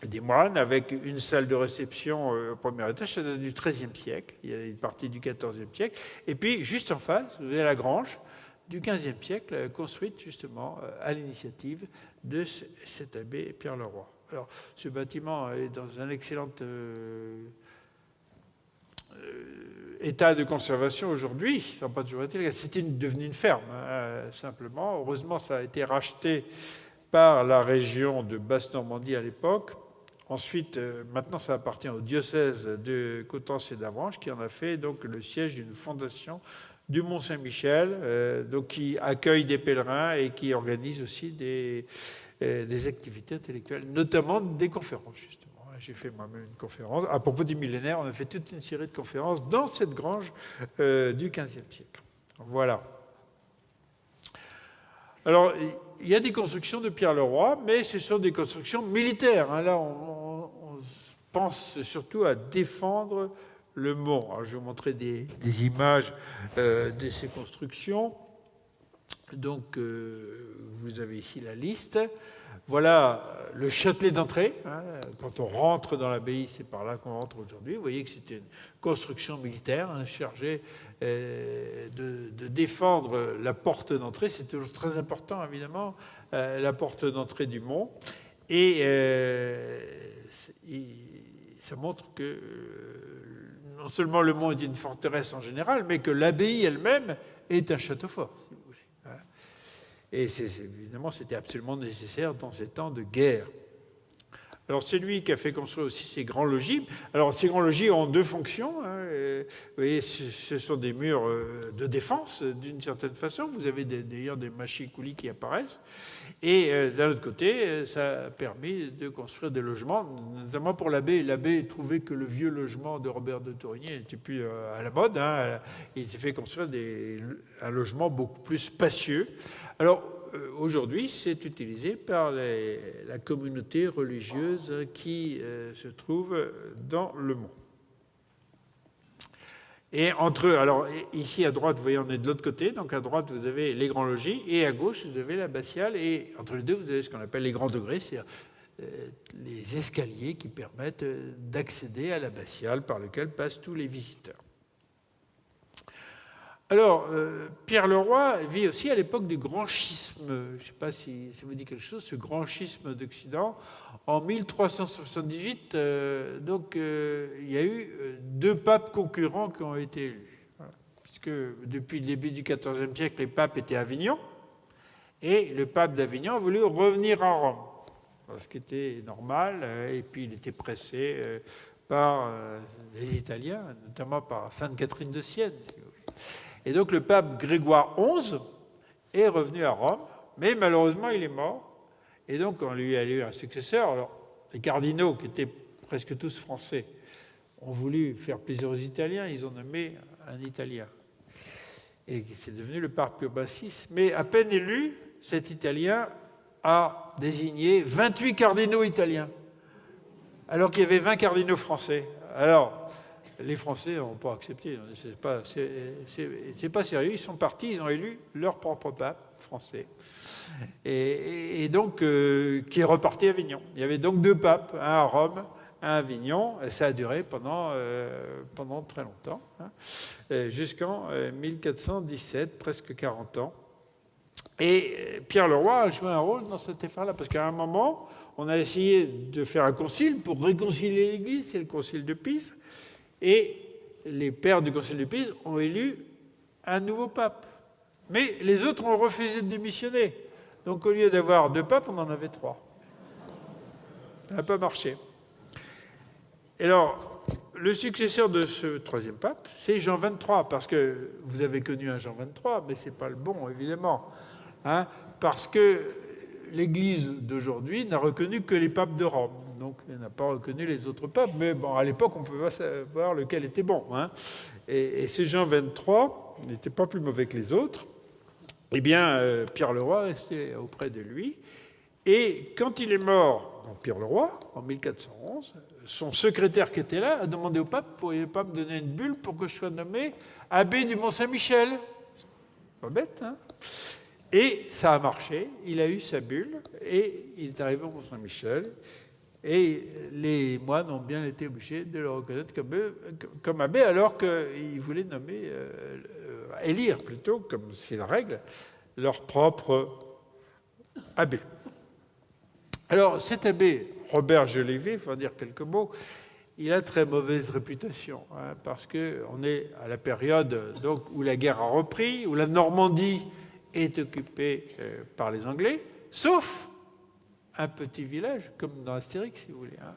des moines, avec une salle de réception au premier étage, ça date du XIIIe siècle, il y a une partie du XIVe siècle, et puis juste en face, vous avez la grange du XVe siècle, construite justement à l'initiative de cet abbé Pierre Leroy. Alors, ce bâtiment est dans un excellent état de conservation aujourd'hui, ça n'a pas toujours été le cas, c'était devenu une ferme, simplement. Heureusement, ça a été racheté par la région de Basse-Normandie à l'époque. Ensuite, maintenant, ça appartient au diocèse de Coutances et d'Avranches, qui en a fait donc le siège d'une fondation du Mont-Saint-Michel, donc qui accueille des pèlerins et qui organise aussi des activités intellectuelles, notamment des conférences, justement. J'ai fait moi-même une conférence. À propos du millénaire, on a fait toute une série de conférences dans cette grange du XVe siècle. Voilà. Alors, il y a des constructions de Pierre Leroy, mais ce sont des constructions militaires. Là, on pense surtout à défendre le mont. Alors, je vais vous montrer des images de ces constructions. Donc, vous avez ici la liste. Voilà le châtelet d'entrée. Quand on rentre dans l'abbaye, c'est par là qu'on rentre aujourd'hui. Vous voyez que c'était une construction militaire chargée de défendre la porte d'entrée. C'est toujours très important, évidemment, la porte d'entrée du mont. Et ça montre que non seulement le mont est une forteresse en général, mais que l'abbaye elle-même est un château fort, si vous voulez. Et évidemment, c'était absolument nécessaire dans ces temps de guerre. Alors, c'est lui qui a fait construire aussi ces grands logis. Alors, ces grands logis ont deux fonctions. voyez, ce sont des murs de défense, d'une certaine façon. Vous avez d'ailleurs des mâchicoulis qui apparaissent. Et d'un autre côté, ça a permis de construire des logements, notamment pour l'abbé. L'abbé trouvait que le vieux logement de Robert de Torigny n'était plus à la mode. Hein. Il s'est fait construire un logement beaucoup plus spacieux. Alors, aujourd'hui, c'est utilisé par la communauté religieuse qui se trouve dans le Mont. Et entre eux, alors ici à droite, vous voyez, on est de l'autre côté, donc à droite vous avez les grands logis, et à gauche vous avez l'abbatiale, et entre les deux vous avez ce qu'on appelle les grands degrés, c'est-à-dire les escaliers qui permettent d'accéder à l'abbatiale par lequel passent tous les visiteurs. Alors, Pierre Leroy vit aussi à l'époque du grand schisme. Je ne sais pas si ça vous dit quelque chose, ce grand schisme d'Occident. En 1378, il y a eu 2 papes concurrents qui ont été élus. Voilà. Puisque depuis le début du XIVe siècle, les papes étaient à Avignon. Et le pape d'Avignon a voulu revenir à Rome. Ce qui était normal. Et puis il était pressé par les Italiens, notamment par Sainte Catherine de Sienne, si vous voulez. Et donc le pape Grégoire XI est revenu à Rome, mais malheureusement il est mort. Et donc on lui a eu un successeur. Alors les cardinaux, qui étaient presque tous français, ont voulu faire plaisir aux Italiens, ils ont nommé un Italien. Et c'est devenu le pape Urbain VI. Mais à peine élu, cet Italien a désigné 28 cardinaux italiens, alors qu'il y avait 20 cardinaux français. Alors, les Français n'ont pas accepté. C'est pas sérieux. Ils sont partis, ils ont élu leur propre pape français. Et donc, qui est reparti à Avignon. Il y avait donc 2 papes, un à Rome, un à Avignon. Et ça a duré pendant très longtemps, hein, jusqu'en 1417, presque 40 ans. Et Pierre Leroy a joué un rôle dans cette affaire-là, parce qu'à un moment, on a essayé de faire un concile pour réconcilier l'Église, c'est le concile de Pise. Et les pères du Concile de Pise ont élu un nouveau pape. Mais les autres ont refusé de démissionner. Donc au lieu d'avoir 2 papes, on en avait 3. Ça n'a pas marché. Et alors, le successeur de ce 3e pape, c'est Jean XXIII, parce que vous avez connu un Jean XXIII, mais ce n'est pas le bon, évidemment. Hein, parce que l'Église d'aujourd'hui n'a reconnu que les papes de Rome. Donc, elle n'a pas reconnu les autres papes. Mais bon, à l'époque, on ne peut pas savoir lequel était bon. Hein. Et ce Jean XXIII n'était pas plus mauvais que les autres. Eh bien, Pierre Leroy restait auprès de lui. Et quand il est mort, donc Pierre Leroy, en 1411, son secrétaire qui était là a demandé au pape: pourriez-vous pas me donner une bulle pour que je sois nommé abbé du Mont-Saint-Michel? Pas bête, hein? Et ça a marché, il a eu sa bulle, et il est arrivé au Mont-Saint-Michel, et les moines ont bien été obligés de le reconnaître comme abbé, alors qu'ils voulaient nommer, élire plutôt, comme c'est la règle, leur propre abbé. Alors cet abbé, Robert Jolivet, il faut en dire quelques mots, il a très mauvaise réputation, hein, parce qu'on est à la période donc, où la guerre a repris, où la Normandie est occupée par les Anglais, sauf un petit village, comme dans Astérix, si vous voulez. Hein.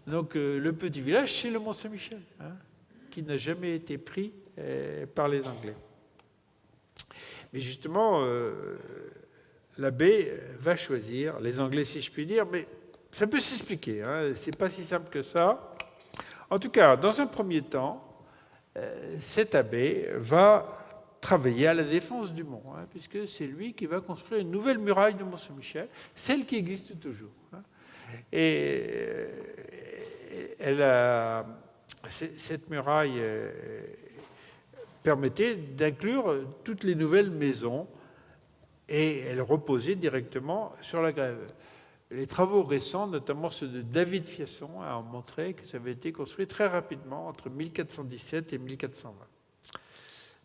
Donc le petit village, c'est le Mont-Saint-Michel, hein, qui n'a jamais été pris par les Anglais. Mais justement, l'abbé va choisir les Anglais, si je puis dire, mais ça peut s'expliquer, hein, c'est pas si simple que ça. En tout cas, dans un premier temps, cet abbé va travailler à la défense du mont, hein, puisque c'est lui qui va construire une nouvelle muraille de Mont-Saint-Michel, celle qui existe toujours. Hein. Et cette muraille permettait d'inclure toutes les nouvelles maisons, et elle reposait directement sur la grève. Les travaux récents, notamment ceux de David Fiasson, ont montré que ça avait été construit très rapidement, entre 1417 et 1420.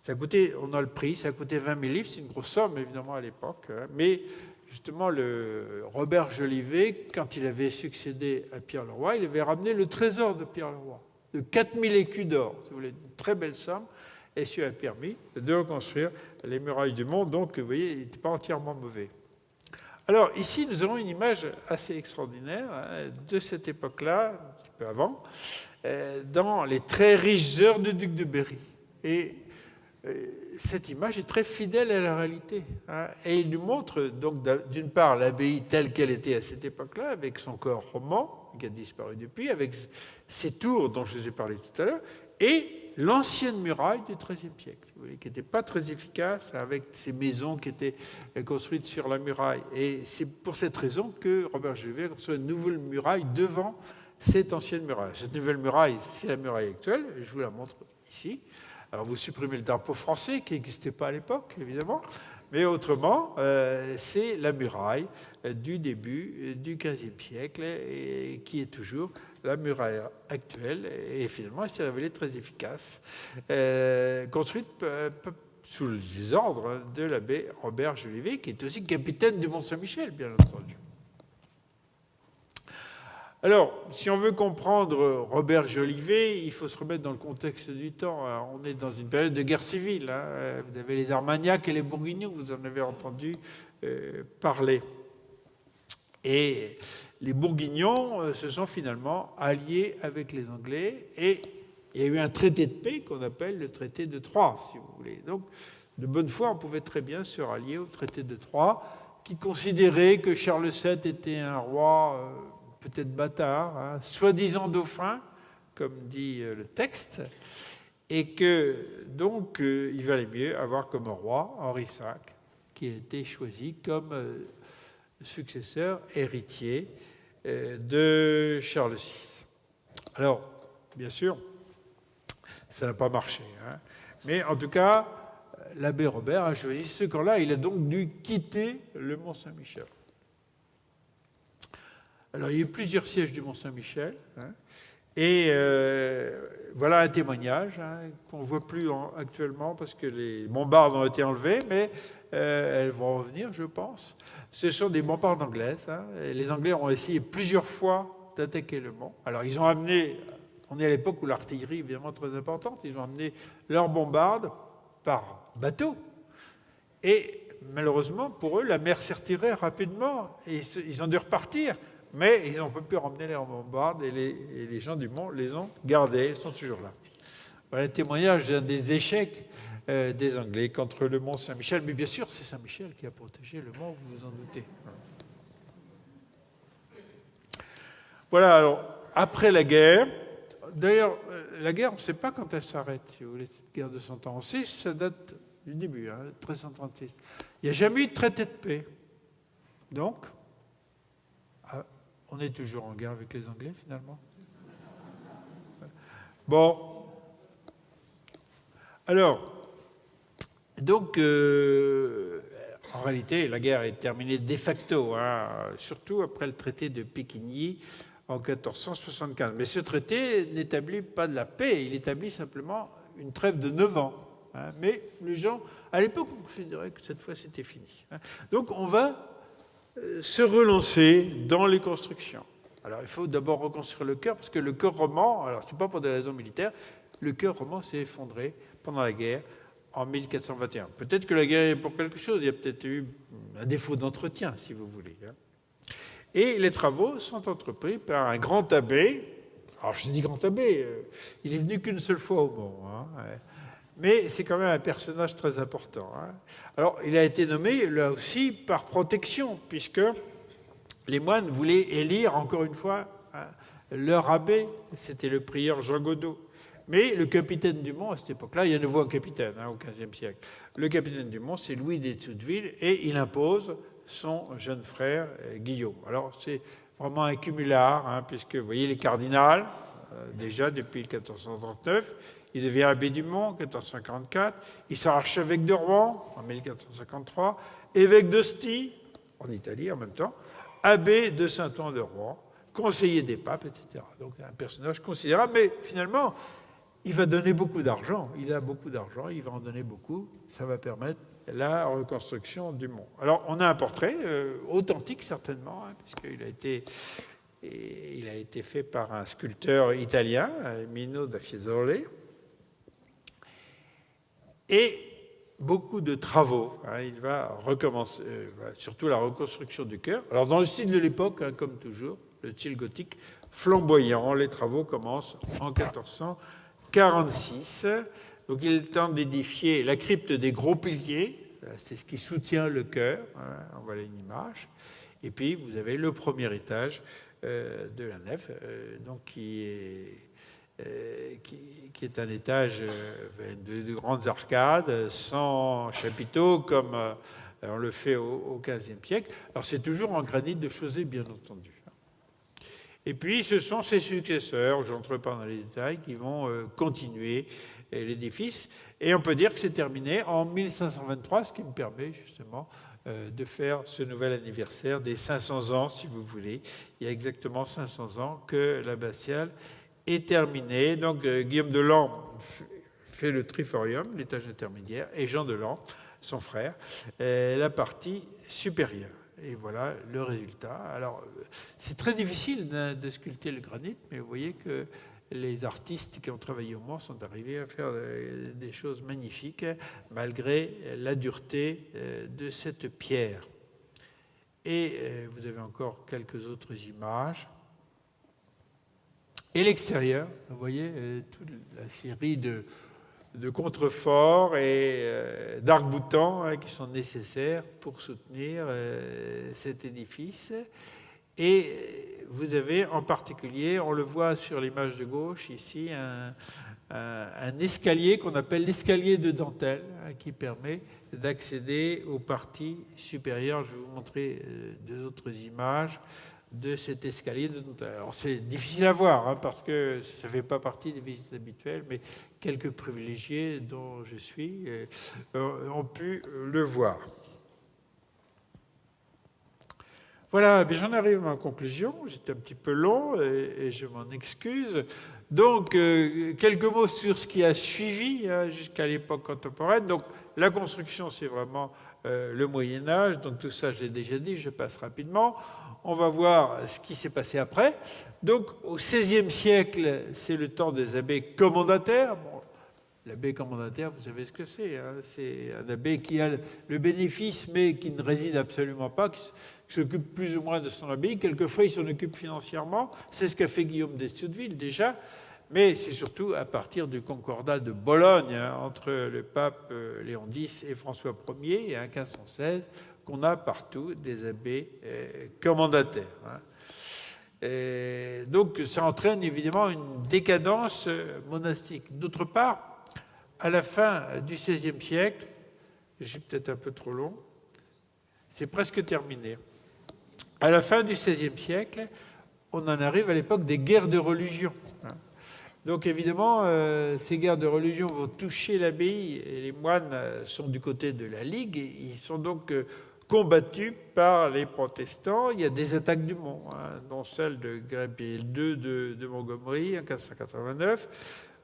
Ça a coûté, on a le prix, ça a coûté 20 000 livres, c'est une grosse somme évidemment à l'époque, hein, mais justement le Robert Jolivet, quand il avait succédé à Pierre Leroy, il avait ramené le trésor de Pierre Leroy, de 4000 écus d'or, si vous voulez, une très belle somme, et ce a permis de reconstruire les murailles du Mont, donc vous voyez, il n'était pas entièrement mauvais. Alors ici, nous avons une image assez extraordinaire de cette époque-là, un petit peu avant, dans les très riches heures du duc de Berry. Et cette image est très fidèle à la réalité. Et il nous montre donc d'une part l'abbaye telle qu'elle était à cette époque-là, avec son corps roman, qui a disparu depuis, avec ses tours dont je vous ai parlé tout à l'heure, et l'ancienne muraille du XIIIe siècle, vous voyez, qui n'était pas très efficace, avec ces maisons qui étaient construites sur la muraille. Et c'est pour cette raison que Robert Jolivet a construit une nouvelle muraille devant cette ancienne muraille. Cette nouvelle muraille, c'est la muraille actuelle, je vous la montre ici. Alors vous supprimez le drapeau français, qui n'existait pas à l'époque, évidemment, mais autrement, c'est la muraille du début du XVe siècle, et qui est toujours la muraille actuelle, et finalement, elle s'est révélée très efficace, construite sous les ordres de l'abbé Robert Jolivet, qui est aussi capitaine du Mont-Saint-Michel, bien entendu. Alors, si on veut comprendre Robert Jolivet, il faut se remettre dans le contexte du temps. On est dans une période de guerre civile. Vous avez les Armagnacs et les Bourguignons, vous en avez entendu parler. Et les Bourguignons se sont finalement alliés avec les Anglais, et il y a eu un traité de paix qu'on appelle le traité de Troyes, si vous voulez. Donc, de bonne foi, on pouvait très bien se rallier au traité de Troyes, qui considérait que Charles VII était un roi peut-être bâtard, soi-disant dauphin, comme dit le texte, et que donc il valait mieux avoir comme roi Henri V, qui a été choisi comme successeur héritier de Charles VI. Alors, bien sûr, ça n'a pas marché, mais en tout cas, l'abbé Robert a choisi ce camp-là. Il a donc dû quitter le Mont-Saint-Michel. Alors, il y a eu plusieurs sièges du Mont-Saint-Michel, et voilà un témoignage qu'on ne voit plus actuellement parce que les bombardes ont été enlevées, mais elles vont revenir, je pense. Ce sont des bombardes anglaises. Les Anglais ont essayé plusieurs fois d'attaquer le mont. Alors, ils ont amené, on est à l'époque où l'artillerie est évidemment très importante, ils ont amené leurs bombardes par bateau, et malheureusement, pour eux, la mer s'est retirée rapidement, et ils ont dû repartir. Mais ils n'ont pas pu ramener les bombardes, et les gens du Mont les ont gardés, ils sont toujours là. Voilà un témoignage des échecs des Anglais contre le Mont Saint-Michel. Mais bien sûr, c'est Saint-Michel qui a protégé le Mont, vous vous en doutez. Voilà, alors, après la guerre, d'ailleurs, la guerre, on ne sait pas quand elle s'arrête, si vous voulez, cette guerre de 100 ans. On sait que ça date du début, 1336. Il n'y a jamais eu de traité de paix. Donc, on est toujours en guerre avec les Anglais, finalement. Bon. Alors, donc, en réalité, la guerre est terminée de facto, surtout après le traité de Péquigny en 1475. Mais ce traité n'établit pas de la paix, il établit simplement une trêve de 9 ans. Mais les gens, à l'époque, on considérait que cette fois, c'était fini. Donc, on va se relancer dans les constructions. Alors, il faut d'abord reconstruire le chœur, parce que le chœur roman, alors c'est pas pour des raisons militaires, le chœur roman s'est effondré pendant la guerre en 1421. Peut-être que la guerre est pour quelque chose, il y a peut-être eu un défaut d'entretien, si vous voulez. Et les travaux sont entrepris par un grand abbé. Alors, je dis grand abbé, il est venu qu'une seule fois au Mont, mais c'est quand même un personnage très important. Alors, il a été nommé, là aussi, par protection, puisque les moines voulaient élire, encore une fois, leur abbé. C'était le prieur Jean Godot. Mais le capitaine du Mont, à cette époque-là, il y a de nouveau un capitaine, au XVe siècle. Le capitaine du Mont, c'est Louis d'Estouteville, et il impose son jeune frère, Guillaume. Alors, c'est vraiment un cumulard, puisque, vous voyez, les cardinals, déjà depuis 1439, il devient abbé du Mont en 1444. Il sera archevêque de Rouen en 1453, évêque d'Ostie en Italie en même temps, abbé de Saint-Ouen de Rouen, conseiller des papes, etc. Donc un personnage considérable, mais finalement, il va donner beaucoup d'argent. Il a beaucoup d'argent, il va en donner beaucoup. Ça va permettre la reconstruction du Mont. Alors on a un portrait authentique certainement, puisqu'il a été fait par un sculpteur italien, Mino da Fiesole. Et beaucoup de travaux. Il va recommencer, surtout la reconstruction du chœur. Alors dans le style de l'époque, comme toujours, le style gothique flamboyant, les travaux commencent en 1446. Donc il est temps d'édifier la crypte des gros piliers. C'est ce qui soutient le chœur. On voit une image. Et puis vous avez le premier étage de la nef, donc qui est un étage de grandes arcades, sans chapiteaux, comme on le fait au XVe siècle. Alors c'est toujours en granit de Chausey, bien entendu. Et puis ce sont ses successeurs, je n'entre pas dans les détails, qui vont continuer l'édifice. Et on peut dire que c'est terminé en 1523, ce qui me permet justement de faire ce nouvel anniversaire des 500 ans, si vous voulez. Il y a exactement 500 ans que l'abbatiale est terminée. Donc Guillaume de Laon fait le triforium, l'étage intermédiaire, et Jean de Laon, son frère, la partie supérieure. Et voilà le résultat. Alors, c'est très difficile de sculpter le granit, mais vous voyez que les artistes qui ont travaillé au Mans sont arrivés à faire des choses magnifiques, malgré la dureté de cette pierre. Et vous avez encore quelques autres images. Et l'extérieur, vous voyez, toute la série de contreforts et d'arcs-boutants qui sont nécessaires pour soutenir cet édifice. Et vous avez en particulier, on le voit sur l'image de gauche ici, un escalier qu'on appelle l'escalier de dentelle, qui permet d'accéder aux parties supérieures. Je vais vous montrer deux autres images de cet escalier de dentelle. Alors c'est difficile à voir, parce que ça ne fait pas partie des visites habituelles, mais quelques privilégiés dont je suis ont pu le voir. Voilà, j'en arrive à ma conclusion. J'étais un petit peu long et je m'en excuse. Donc, quelques mots sur ce qui a suivi jusqu'à l'époque contemporaine. Donc, la construction, c'est vraiment le Moyen-Âge. Donc, tout ça, je l'ai déjà dit, je passe rapidement. On va voir ce qui s'est passé après. Donc, au XVIe siècle, c'est le temps des abbés commendataires. Bon, l'abbé commendataire, vous savez ce que c'est. C'est un abbé qui a le bénéfice, mais qui ne réside absolument pas, qui s'occupe plus ou moins de son abbaye. Quelquefois, il s'en occupe financièrement. C'est ce qu'a fait Guillaume d'Estouteville, déjà. Mais c'est surtout à partir du concordat de Bologne, entre le pape Léon X et François Ier, en 1516, qu'on a partout des abbés commendataires. Et donc, ça entraîne évidemment une décadence monastique. D'autre part, à la fin du XVIe siècle, je suis peut-être un peu trop long, c'est presque terminé. À la fin du XVIe siècle, on en arrive à l'époque des guerres de religion. Donc évidemment, ces guerres de religion vont toucher l'abbaye, et les moines sont du côté de la Ligue, et ils sont donc combattus par les protestants. Il y a des attaques du Mont, dont celle de Gabriel II de Montgomery en 1589.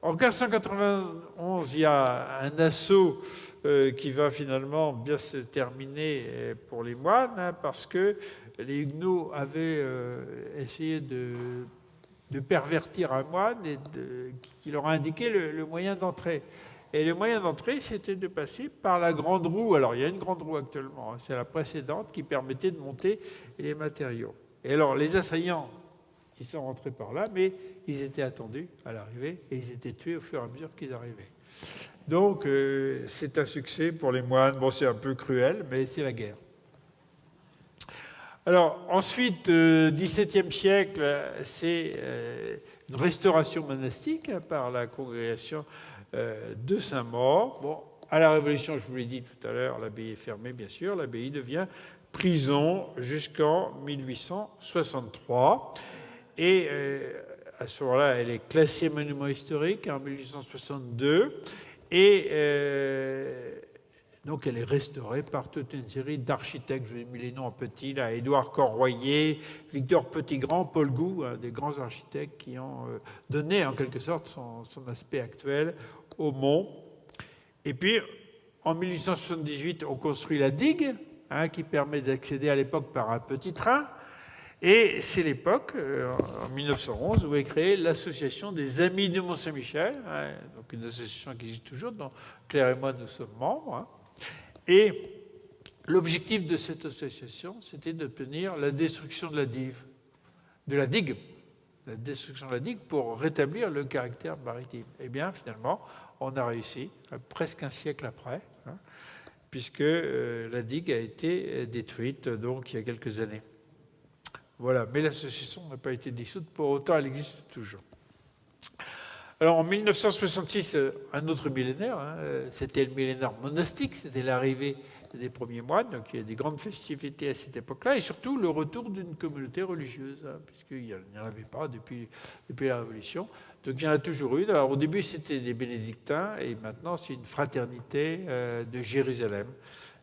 En 1591, il y a un assaut qui va finalement bien se terminer pour les moines, parce que les Huguenots avaient essayé de pervertir un moine et qui leur a indiqué le moyen d'entrée. Et le moyen d'entrée, c'était de passer par la grande roue. Alors, il y a une grande roue actuellement, c'est la précédente, qui permettait de monter les matériaux. Et alors, les assaillants, ils sont rentrés par là, mais ils étaient attendus à l'arrivée et ils étaient tués au fur et à mesure qu'ils arrivaient. Donc, c'est un succès pour les moines. Bon, c'est un peu cruel, mais c'est la guerre. Alors, ensuite, XVIIe siècle, c'est une restauration monastique par la congrégation de Saint-Maur. Bon, à la Révolution, je vous l'ai dit tout à l'heure, l'abbaye est fermée, bien sûr. L'abbaye devient prison jusqu'en 1863. Et à ce moment-là, elle est classée monument historique en 1862. Et donc, elle est restaurée par toute une série d'architectes. Je vous ai mis les noms en petit, là. Édouard Corroyer, Victor Petitgrand, Paul Gou, des grands architectes qui ont donné, en quelque sorte, son aspect actuel au Mont. Et puis, en 1878, on construit la digue, qui permet d'accéder à l'époque par un petit train. Et c'est l'époque, en 1911, où est créée l'association des Amis du Mont-Saint-Michel, donc une association qui existe toujours, dont Claire et moi, nous sommes membres. Et l'objectif de cette association, c'était d'obtenir la destruction de la digue, la destruction de la digue pour rétablir le caractère maritime. Eh bien, finalement, on a réussi, presque un siècle après, puisque la digue a été détruite donc, il y a quelques années. Voilà, mais l'association n'a pas été dissoute, pour autant elle existe toujours. Alors en 1966, un autre millénaire, c'était le millénaire monastique, c'était l'arrivée des premiers moines, donc il y a des grandes festivités à cette époque-là, et surtout le retour d'une communauté religieuse, puisqu'il n'y en avait pas depuis la Révolution. Donc il y en a toujours une. Alors au début c'était des bénédictins, et maintenant c'est une fraternité de Jérusalem.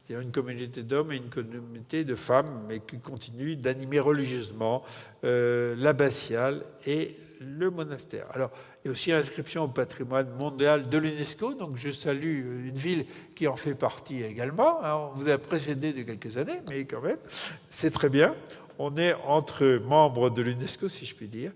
C'est-à-dire une communauté d'hommes et une communauté de femmes, mais qui continuent d'animer religieusement l'abbatiale et le monastère. Alors, il y a aussi l'inscription au patrimoine mondial de l'UNESCO, donc je salue une ville qui en fait partie également. On vous a précédé de quelques années, mais quand même, c'est très bien. On est entre membres de l'UNESCO, si je puis dire.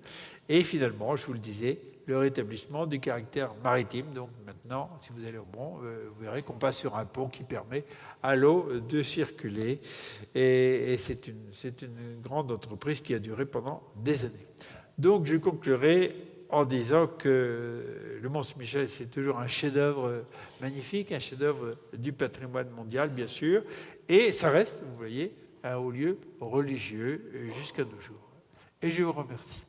Et finalement, je vous le disais, le rétablissement du caractère maritime. Donc maintenant, si vous allez au Mont, vous verrez qu'on passe sur un pont qui permet à l'eau de circuler. Et c'est une grande entreprise qui a duré pendant des années. Donc je conclurai en disant que le Mont-Saint-Michel, c'est toujours un chef-d'œuvre magnifique, un chef-d'œuvre du patrimoine mondial, bien sûr. Et ça reste, vous voyez, un haut lieu religieux jusqu'à nos jours. Et je vous remercie.